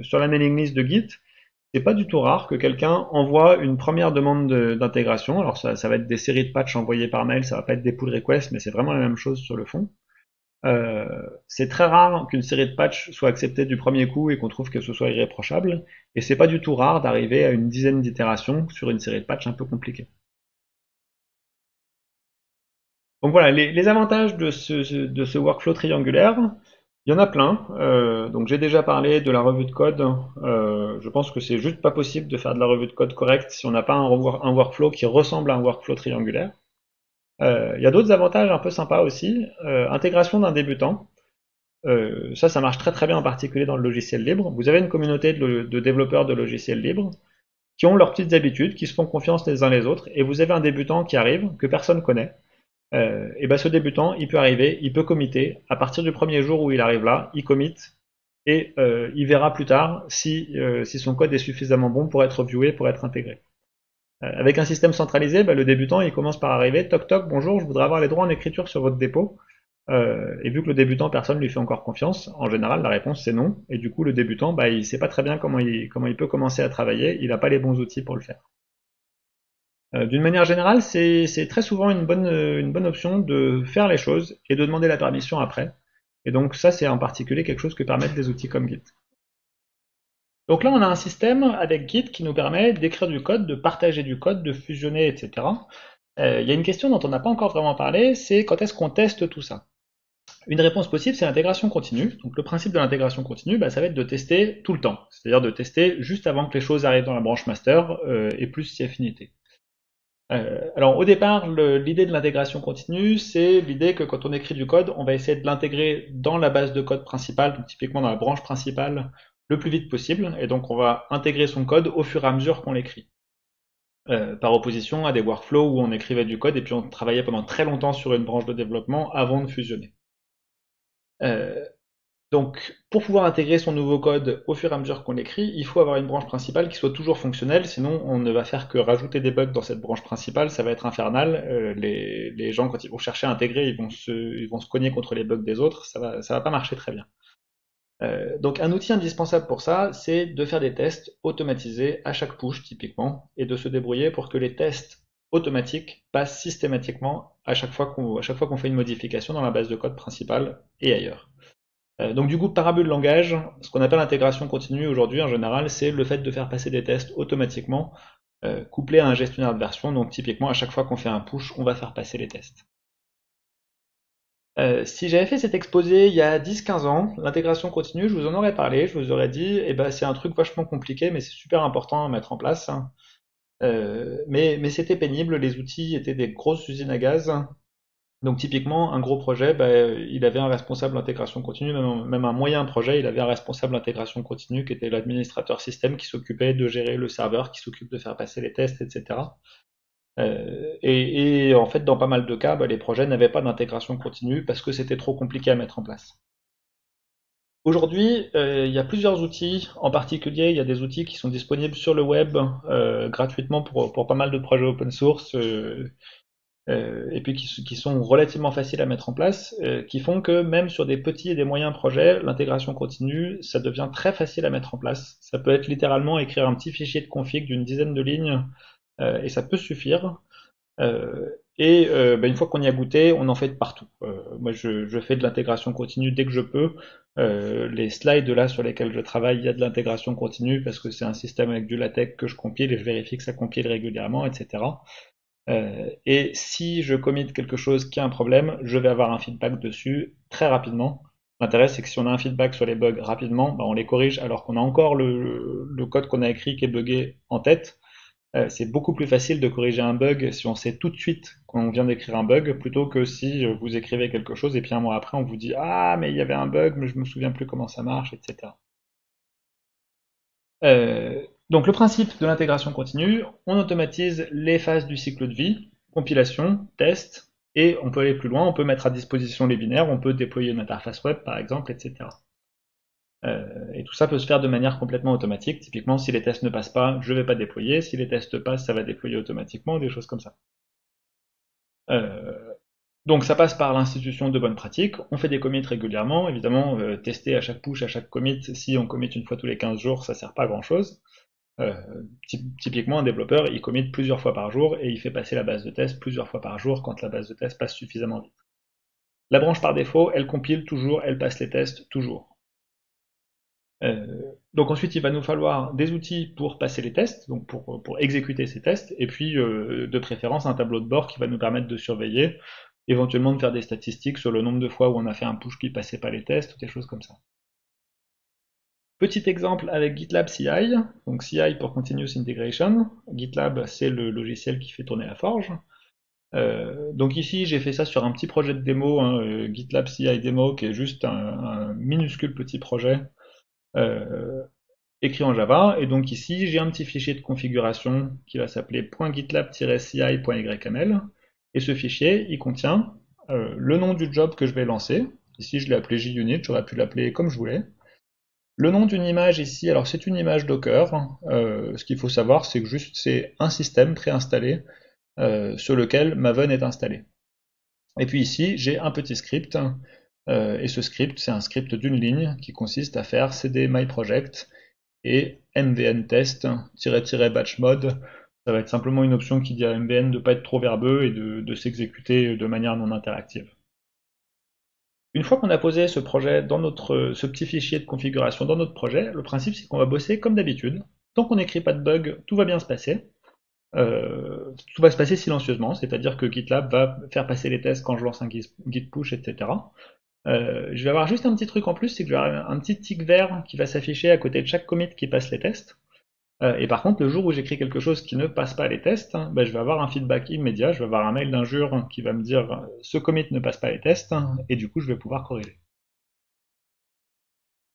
sur la mailing list de Git. C'est pas du tout rare que quelqu'un envoie une première demande d'intégration. Alors ça va être des séries de patchs envoyées par mail, ça va pas être des pull requests, mais c'est vraiment la même chose sur le fond. C'est très rare qu'une série de patchs soit acceptée du premier coup et qu'on trouve que ce soit irréprochable. Et c'est pas du tout rare d'arriver à une dizaine d'itérations sur une série de patchs un peu compliquée. Donc voilà, les avantages de ce workflow triangulaire, il y en a plein. Donc j'ai déjà parlé de la revue de code. Je pense que c'est juste pas possible de faire de la revue de code correcte si on n'a pas un workflow qui ressemble à un workflow triangulaire. Il y a d'autres avantages un peu sympas aussi. Intégration d'un débutant. Ça marche très très bien en particulier dans le logiciel libre. Vous avez une communauté de développeurs de logiciels libres qui ont leurs petites habitudes, qui se font confiance les uns les autres, et vous avez un débutant qui arrive, que personne connaît. Et ben ce débutant, il peut arriver, il peut committer. À partir du premier jour où il arrive là, il commit et il verra plus tard si son code est suffisamment bon pour être viewé, pour être intégré. Avec un système centralisé, le débutant il commence par arriver, toc toc, bonjour, je voudrais avoir les droits en écriture sur votre dépôt. Et vu que le débutant, personne lui fait encore confiance, en général la réponse c'est non. Et du coup le débutant, il sait pas très bien comment il peut commencer à travailler, il n'a pas les bons outils pour le faire. D'une manière générale, c'est très souvent une bonne option de faire les choses et de demander la permission après. Et donc ça, c'est en particulier quelque chose que permettent des outils comme Git. Donc là, on a un système avec Git qui nous permet d'écrire du code, de partager du code, de fusionner, etc. Il y a une question dont on n'a pas encore vraiment parlé, c'est quand est-ce qu'on teste tout ça? Une réponse possible, c'est l'intégration continue. Donc le principe de l'intégration continue, ça va être de tester tout le temps. C'est-à-dire de tester juste avant que les choses arrivent dans la branche master et plus si affinité. Alors au départ, l'idée de l'intégration continue, c'est l'idée que quand on écrit du code, on va essayer de l'intégrer dans la base de code principale, donc typiquement dans la branche principale, le plus vite possible, et donc on va intégrer son code au fur et à mesure qu'on l'écrit. Par opposition à des workflows où on écrivait du code et puis on travaillait pendant très longtemps sur une branche de développement avant de fusionner. Donc, pour pouvoir intégrer son nouveau code au fur et à mesure qu'on l'écrit, il faut avoir une branche principale qui soit toujours fonctionnelle, sinon on ne va faire que rajouter des bugs dans cette branche principale, ça va être infernal. Les gens, quand ils vont chercher à intégrer, ils vont se cogner contre les bugs des autres, ça va pas marcher très bien. Donc un outil indispensable pour ça, c'est de faire des tests automatisés à chaque push typiquement, et de se débrouiller pour que les tests automatiques passent systématiquement à chaque fois qu'on fait une modification dans la base de code principale et ailleurs. Donc du coup, par abus de langage, ce qu'on appelle l'intégration continue aujourd'hui en général, c'est le fait de faire passer des tests automatiquement couplés à un gestionnaire de version. Donc typiquement, à chaque fois qu'on fait un push, on va faire passer les tests. Si j'avais fait cet exposé il y a 10-15 ans, l'intégration continue, je vous en aurais parlé, je vous aurais dit, c'est un truc vachement compliqué, mais c'est super important à mettre en place. Mais c'était pénible, les outils étaient des grosses usines à gaz. Donc typiquement, un gros projet, il avait un responsable intégration continue, même un moyen projet, il avait un responsable intégration continue qui était l'administrateur système qui s'occupait de gérer le serveur, qui s'occupe de faire passer les tests, etc. Et en fait, dans pas mal de cas, les projets n'avaient pas d'intégration continue parce que c'était trop compliqué à mettre en place. Aujourd'hui, il y a plusieurs outils, en particulier il y a des outils qui sont disponibles sur le web gratuitement pour pas mal de projets open source et puis qui sont relativement faciles à mettre en place, qui font que même sur des petits et des moyens projets, l'intégration continue, ça devient très facile à mettre en place. Ça peut être littéralement écrire un petit fichier de config d'une dizaine de lignes, et ça peut suffire. Une fois qu'on y a goûté, on en fait de partout. Moi, je fais de l'intégration continue dès que je peux. Les slides là sur lesquels je travaille, il y a de l'intégration continue parce que c'est un système avec du LaTeX que je compile et je vérifie que ça compile régulièrement, etc. Et si je commit quelque chose qui a un problème, je vais avoir un feedback dessus très rapidement. L'intérêt, c'est que si on a un feedback sur les bugs rapidement, bah, on les corrige alors qu'on a encore le code qu'on a écrit qui est buggé en tête. C'est beaucoup plus facile de corriger un bug si on sait tout de suite qu'on vient d'écrire un bug, plutôt que si vous écrivez quelque chose et puis un mois après on vous dit ah mais il y avait un bug mais je me souviens plus comment ça marche, etc. Donc le principe de l'intégration continue, on automatise les phases du cycle de vie, compilation, test, et on peut aller plus loin, on peut mettre à disposition les binaires, on peut déployer une interface web par exemple, etc. Et tout ça peut se faire de manière complètement automatique. Typiquement, si les tests ne passent pas, je ne vais pas déployer. Si les tests passent, ça va déployer automatiquement, des choses comme ça. Euh, donc ça passe par l'institution de bonnes pratiques. On fait des commits régulièrement. Évidemment, tester à chaque push, à chaque commit, si on commit une fois tous les 15 jours, ça sert pas à grand chose. Euh, Typiquement, un développeur, il commit plusieurs fois par jour et il fait passer la base de test plusieurs fois par jour quand la base de test passe suffisamment vite. La branche par défaut, elle compile toujours, elle passe les tests toujours. Donc ensuite, il va nous falloir des outils pour passer les tests, donc pour exécuter ces tests, et puis de préférence un tableau de bord qui va nous permettre de surveiller, éventuellement de faire des statistiques sur le nombre de fois où on a fait un push qui passait pas les tests, ou des choses comme ça. Petit exemple avec GitLab CI, donc CI pour Continuous Integration. GitLab, c'est le logiciel qui fait tourner la forge. Donc ici, j'ai fait ça sur un petit projet de démo, hein, GitLab CI Demo, qui est juste un minuscule petit projet euh, écrit en Java. Et donc ici, j'ai un petit fichier de configuration qui va s'appeler .gitlab-ci.yml. Et ce fichier, il contient le nom du job que je vais lancer. Ici, je l'ai appelé JUnit, j'aurais pu l'appeler comme je voulais. Le nom d'une image ici, alors c'est une image Docker. Ce qu'il faut savoir, c'est que juste c'est un système préinstallé sur lequel Maven est installé. Et puis ici, j'ai un petit script. Et ce script, c'est un script d'une ligne qui consiste à faire cd myproject et mvn test-batch mode. Ça va être simplement une option qui dit à mvn de ne pas être trop verbeux et de s'exécuter de manière non interactive. Une fois qu'on a posé ce projet dans ce petit fichier de configuration dans notre projet, le principe c'est qu'on va bosser comme d'habitude. Tant qu'on n'écrit pas de bug, tout va bien se passer. Tout va se passer silencieusement, c'est-à-dire que GitLab va faire passer les tests quand je lance un git push, etc. Je vais avoir juste un petit truc en plus, c'est que je vais avoir un petit tic vert qui va s'afficher à côté de chaque commit qui passe les tests. Et par contre, le jour où j'écris quelque chose qui ne passe pas les tests, ben, je vais avoir un feedback immédiat, je vais avoir un mail d'injure qui va me dire ce commit ne passe pas les tests, et du coup je vais pouvoir corriger.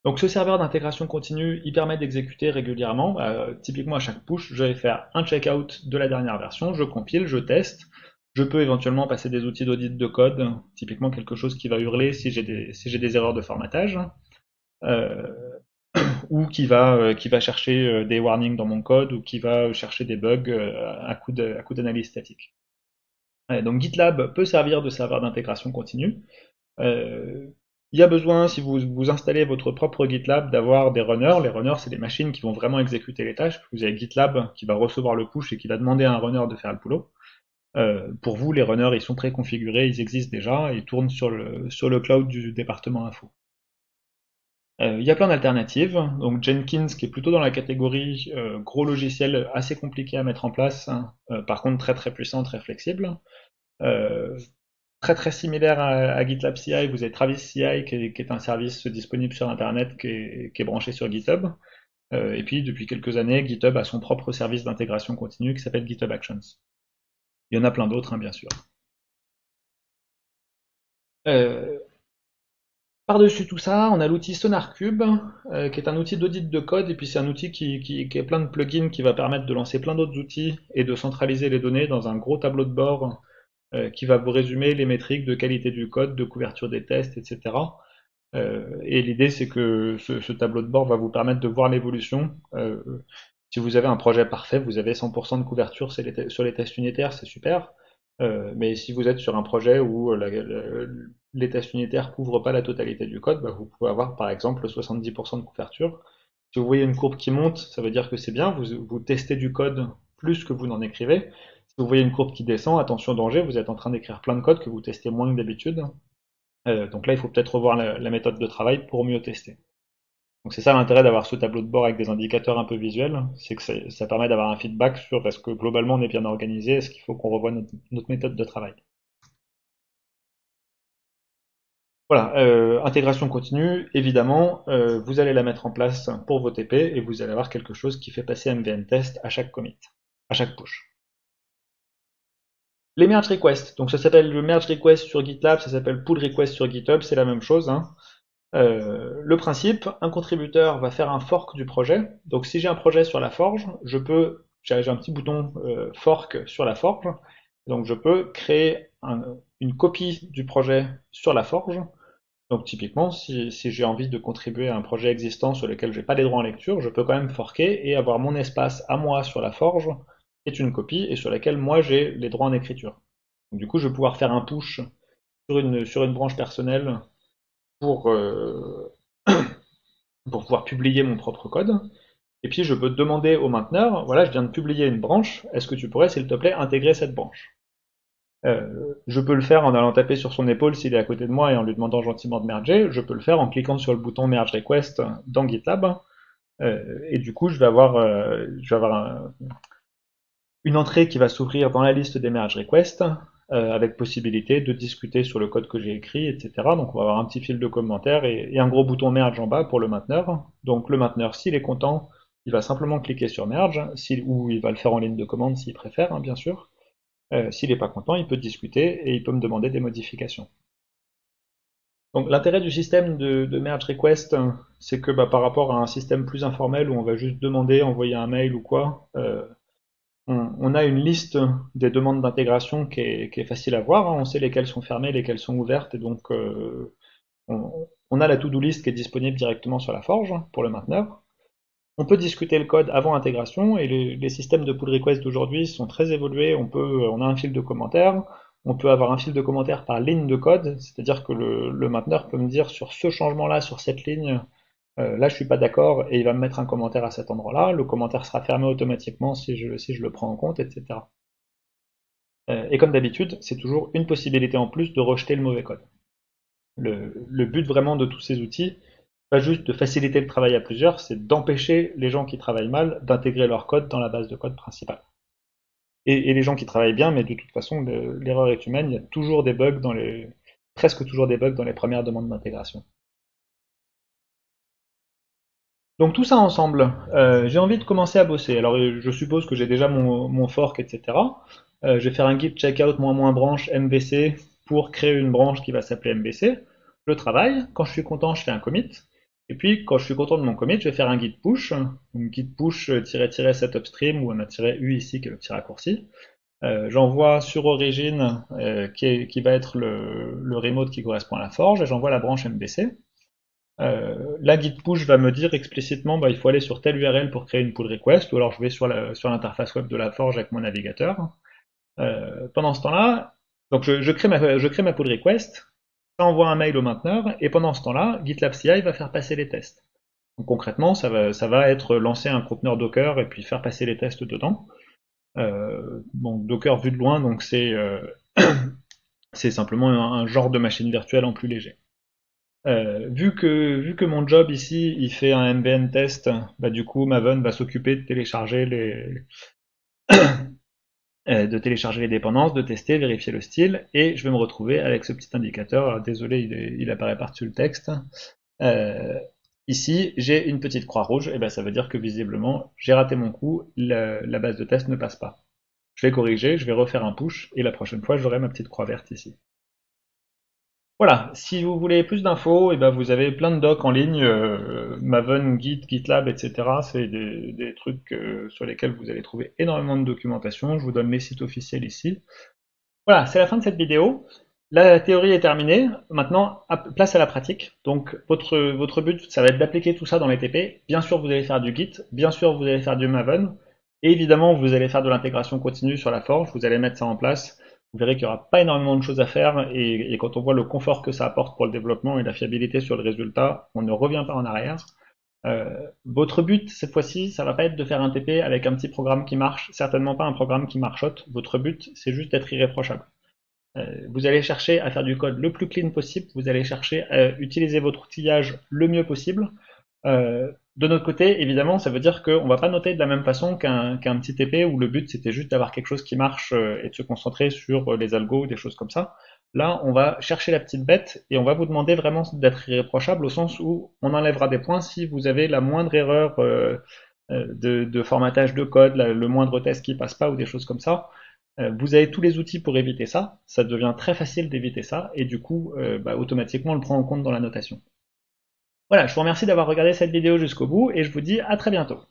Donc ce serveur d'intégration continue, il permet d'exécuter régulièrement. Typiquement à chaque push, je vais faire un checkout de la dernière version, je compile, je teste. Je peux éventuellement passer des outils d'audit de code, typiquement quelque chose qui va hurler si j'ai des erreurs de formatage. Euh, ou qui va chercher des warnings dans mon code, ou qui va chercher des bugs à coup d'analyse statique. Donc GitLab peut servir de serveur d'intégration continue. Euh, il y a besoin, si vous installez votre propre GitLab, d'avoir des runners. Les runners, c'est des machines qui vont vraiment exécuter les tâches. Vous avez GitLab qui va recevoir le push et qui va demander à un runner de faire le boulot. Pour vous, les runners, ils sont préconfigurés, ils existent déjà, ils tournent sur le cloud du département info. Il y a plein d'alternatives. Donc Jenkins, qui est plutôt dans la catégorie gros logiciel assez compliqué à mettre en place, hein, par contre très très puissant, très flexible. Euh, Très très similaire à GitLab CI, vous avez Travis CI qui est un service disponible sur Internet qui est branché sur GitHub. Et puis depuis quelques années, GitHub a son propre service d'intégration continue qui s'appelle GitHub Actions. Il y en a plein d'autres, hein, bien sûr. Euh, Par-dessus tout ça, on a l'outil SonarCube, qui est un outil d'audit de code, et puis c'est un outil qui a plein de plugins qui va permettre de lancer plein d'autres outils et de centraliser les données dans un gros tableau de bord qui va vous résumer les métriques de qualité du code, de couverture des tests, etc. Et l'idée, c'est que ce tableau de bord va vous permettre de voir l'évolution. Si vous avez un projet parfait, vous avez 100% de couverture sur les tests unitaires, c'est super. Mais si vous êtes sur un projet où les tests unitaires couvrent pas la totalité du code, bah, vous pouvez avoir par exemple 70% de couverture. Si vous voyez une courbe qui monte, ça veut dire que c'est bien, vous testez du code plus que vous n'en écrivez. vous voyez une courbe qui descend, attention danger, vous êtes en train d'écrire plein de code que vous testez moins que d'habitude. Donc là, il faut peut-être revoir la méthode de travail pour mieux tester. Donc c'est ça l'intérêt d'avoir ce tableau de bord avec des indicateurs un peu visuels, c'est que ça permet d'avoir un feedback sur est-ce que globalement on est bien organisé, est-ce qu'il faut qu'on revoie notre méthode de travail. Voilà, intégration continue, évidemment, vous allez la mettre en place pour vos TP et vous allez avoir quelque chose qui fait passer MVN test à chaque commit, à chaque push. Les merge requests, donc ça s'appelle le merge request sur GitLab, ça s'appelle pull request sur GitHub, c'est la même chose, hein. Le principe, un contributeur va faire un fork du projet. Donc si j'ai un projet sur la forge, j'ai un petit bouton fork sur la forge, donc je peux créer une copie du projet sur la forge. Donc typiquement, si j'ai envie de contribuer à un projet existant sur lequel j'ai pas les droits en lecture, je peux quand même forker et avoir mon espace à moi sur la forge, qui est une copie et sur laquelle moi j'ai les droits en écriture. Donc, du coup, je vais pouvoir faire un push sur une branche personnelle pour, pour pouvoir publier mon propre code. Et puis je peux demander au mainteneur, voilà, je viens de publier une branche, est-ce que tu pourrais, s'il te plaît, intégrer cette branche? Je peux le faire en allant taper sur son épaule s'il est à côté de moi et en lui demandant gentiment de merger. Je peux le faire en cliquant sur le bouton merge request dans GitLab. Et du coup, je vais avoir une entrée qui va s'ouvrir dans la liste des merge requests avec possibilité de discuter sur le code que j'ai écrit, etc. Donc on va avoir un petit fil de commentaires et un gros bouton merge en bas pour le mainteneur. Donc le mainteneur, s'il est content, il va simplement cliquer sur merge, ou il va le faire en ligne de commande s'il préfère, hein, bien sûr. S'il n'est pas content, il peut discuter et il peut me demander des modifications. Donc l'intérêt du système de merge request, c'est que par rapport à un système plus informel où on va juste demander, envoyer un mail ou quoi, on a une liste des demandes d'intégration qui est facile à voir, hein. On sait lesquelles sont fermées, lesquelles sont ouvertes, et donc on a la to-do list qui est disponible directement sur la forge pour le mainteneur. On peut discuter le code avant intégration, et les systèmes de pull request d'aujourd'hui sont très évolués. On a un fil de commentaires, on peut avoir un fil de commentaires par ligne de code, c'est-à-dire que le mainteneur peut me dire sur ce changement-là, sur cette ligne, là, je suis pas d'accord et il va me mettre un commentaire à cet endroit-là. Le commentaire sera fermé automatiquement si je le prends en compte, etc. Et comme d'habitude, c'est toujours une possibilité en plus de rejeter le mauvais code. Le but vraiment de tous ces outils, pas juste de faciliter le travail à plusieurs, c'est d'empêcher les gens qui travaillent mal d'intégrer leur code dans la base de code principale. Et les gens qui travaillent bien, mais de toute façon, l'erreur est humaine, il y a toujours des bugs presque toujours des bugs dans les premières demandes d'intégration. Donc tout ça ensemble, j'ai envie de commencer à bosser. Alors je suppose que j'ai déjà mon fork, etc. Je vais faire un git checkout branche MVC pour créer une branche qui va s'appeler MVC. Je travaille, quand je suis content, je fais un commit. Et puis quand je suis content de mon commit, je vais faire un git push. Un git push -set upstream où on a -u ici qui est le petit raccourci. J'envoie sur origine qui va être le remote qui correspond à la forge et j'envoie la branche MVC. La git push va me dire explicitement il faut aller sur telle URL pour créer une pull request, ou alors je vais sur l'interface web de la Forge avec mon navigateur. Pendant ce temps-là, donc je crée ma pull request, ça envoie un mail au mainteneur, et pendant ce temps-là, GitLab CI va faire passer les tests. Donc concrètement, ça va être lancer un conteneur Docker et puis faire passer les tests dedans. Bon, Docker vu de loin, donc c'est simplement un genre de machine virtuelle en plus léger. Vu que mon job ici, il fait un MVN test, du coup, Maven va s'occuper de télécharger de télécharger les dépendances, de tester, vérifier le style, et je vais me retrouver avec ce petit indicateur. Alors, désolé, il apparaît par-dessus le texte. Euh, Ici, j'ai une petite croix rouge, et ça veut dire que visiblement, j'ai raté mon coup, la base de test ne passe pas. Je vais corriger, je vais refaire un push, et la prochaine fois, j'aurai ma petite croix verte ici. Voilà, si vous voulez plus d'infos, vous avez plein de docs en ligne, Maven, Git, GitLab, etc. C'est des trucs sur lesquels vous allez trouver énormément de documentation. Je vous donne les sites officiels ici. Voilà, c'est la fin de cette vidéo. La théorie est terminée. Maintenant, place à la pratique. Donc, votre but, ça va être d'appliquer tout ça dans les TP. Bien sûr, vous allez faire du Git. Bien sûr, vous allez faire du Maven. Et évidemment, vous allez faire de l'intégration continue sur la Forge. Vous allez mettre ça en place. Vous verrez qu'il n'y aura pas énormément de choses à faire. Et quand on voit le confort que ça apporte pour le développement et la fiabilité sur le résultat, on ne revient pas en arrière. Votre but, cette fois-ci, ça va pas être de faire un TP avec un petit programme qui marche, certainement pas un programme qui marchote. Votre but, c'est juste d'être irréprochable. Vous allez chercher à faire du code le plus clean possible, vous allez chercher à utiliser votre outillage le mieux possible. De notre côté, évidemment, ça veut dire qu'on ne va pas noter de la même façon qu'un petit TP où le but c'était juste d'avoir quelque chose qui marche et de se concentrer sur les algos ou des choses comme ça. Là, on va chercher la petite bête et on va vous demander vraiment d'être irréprochable au sens où on enlèvera des points si vous avez la moindre erreur de formatage de code, le moindre test qui passe pas ou des choses comme ça. Vous avez tous les outils pour éviter ça, ça devient très facile d'éviter ça et du coup, automatiquement, on le prend en compte dans la notation. Voilà, je vous remercie d'avoir regardé cette vidéo jusqu'au bout et je vous dis à très bientôt.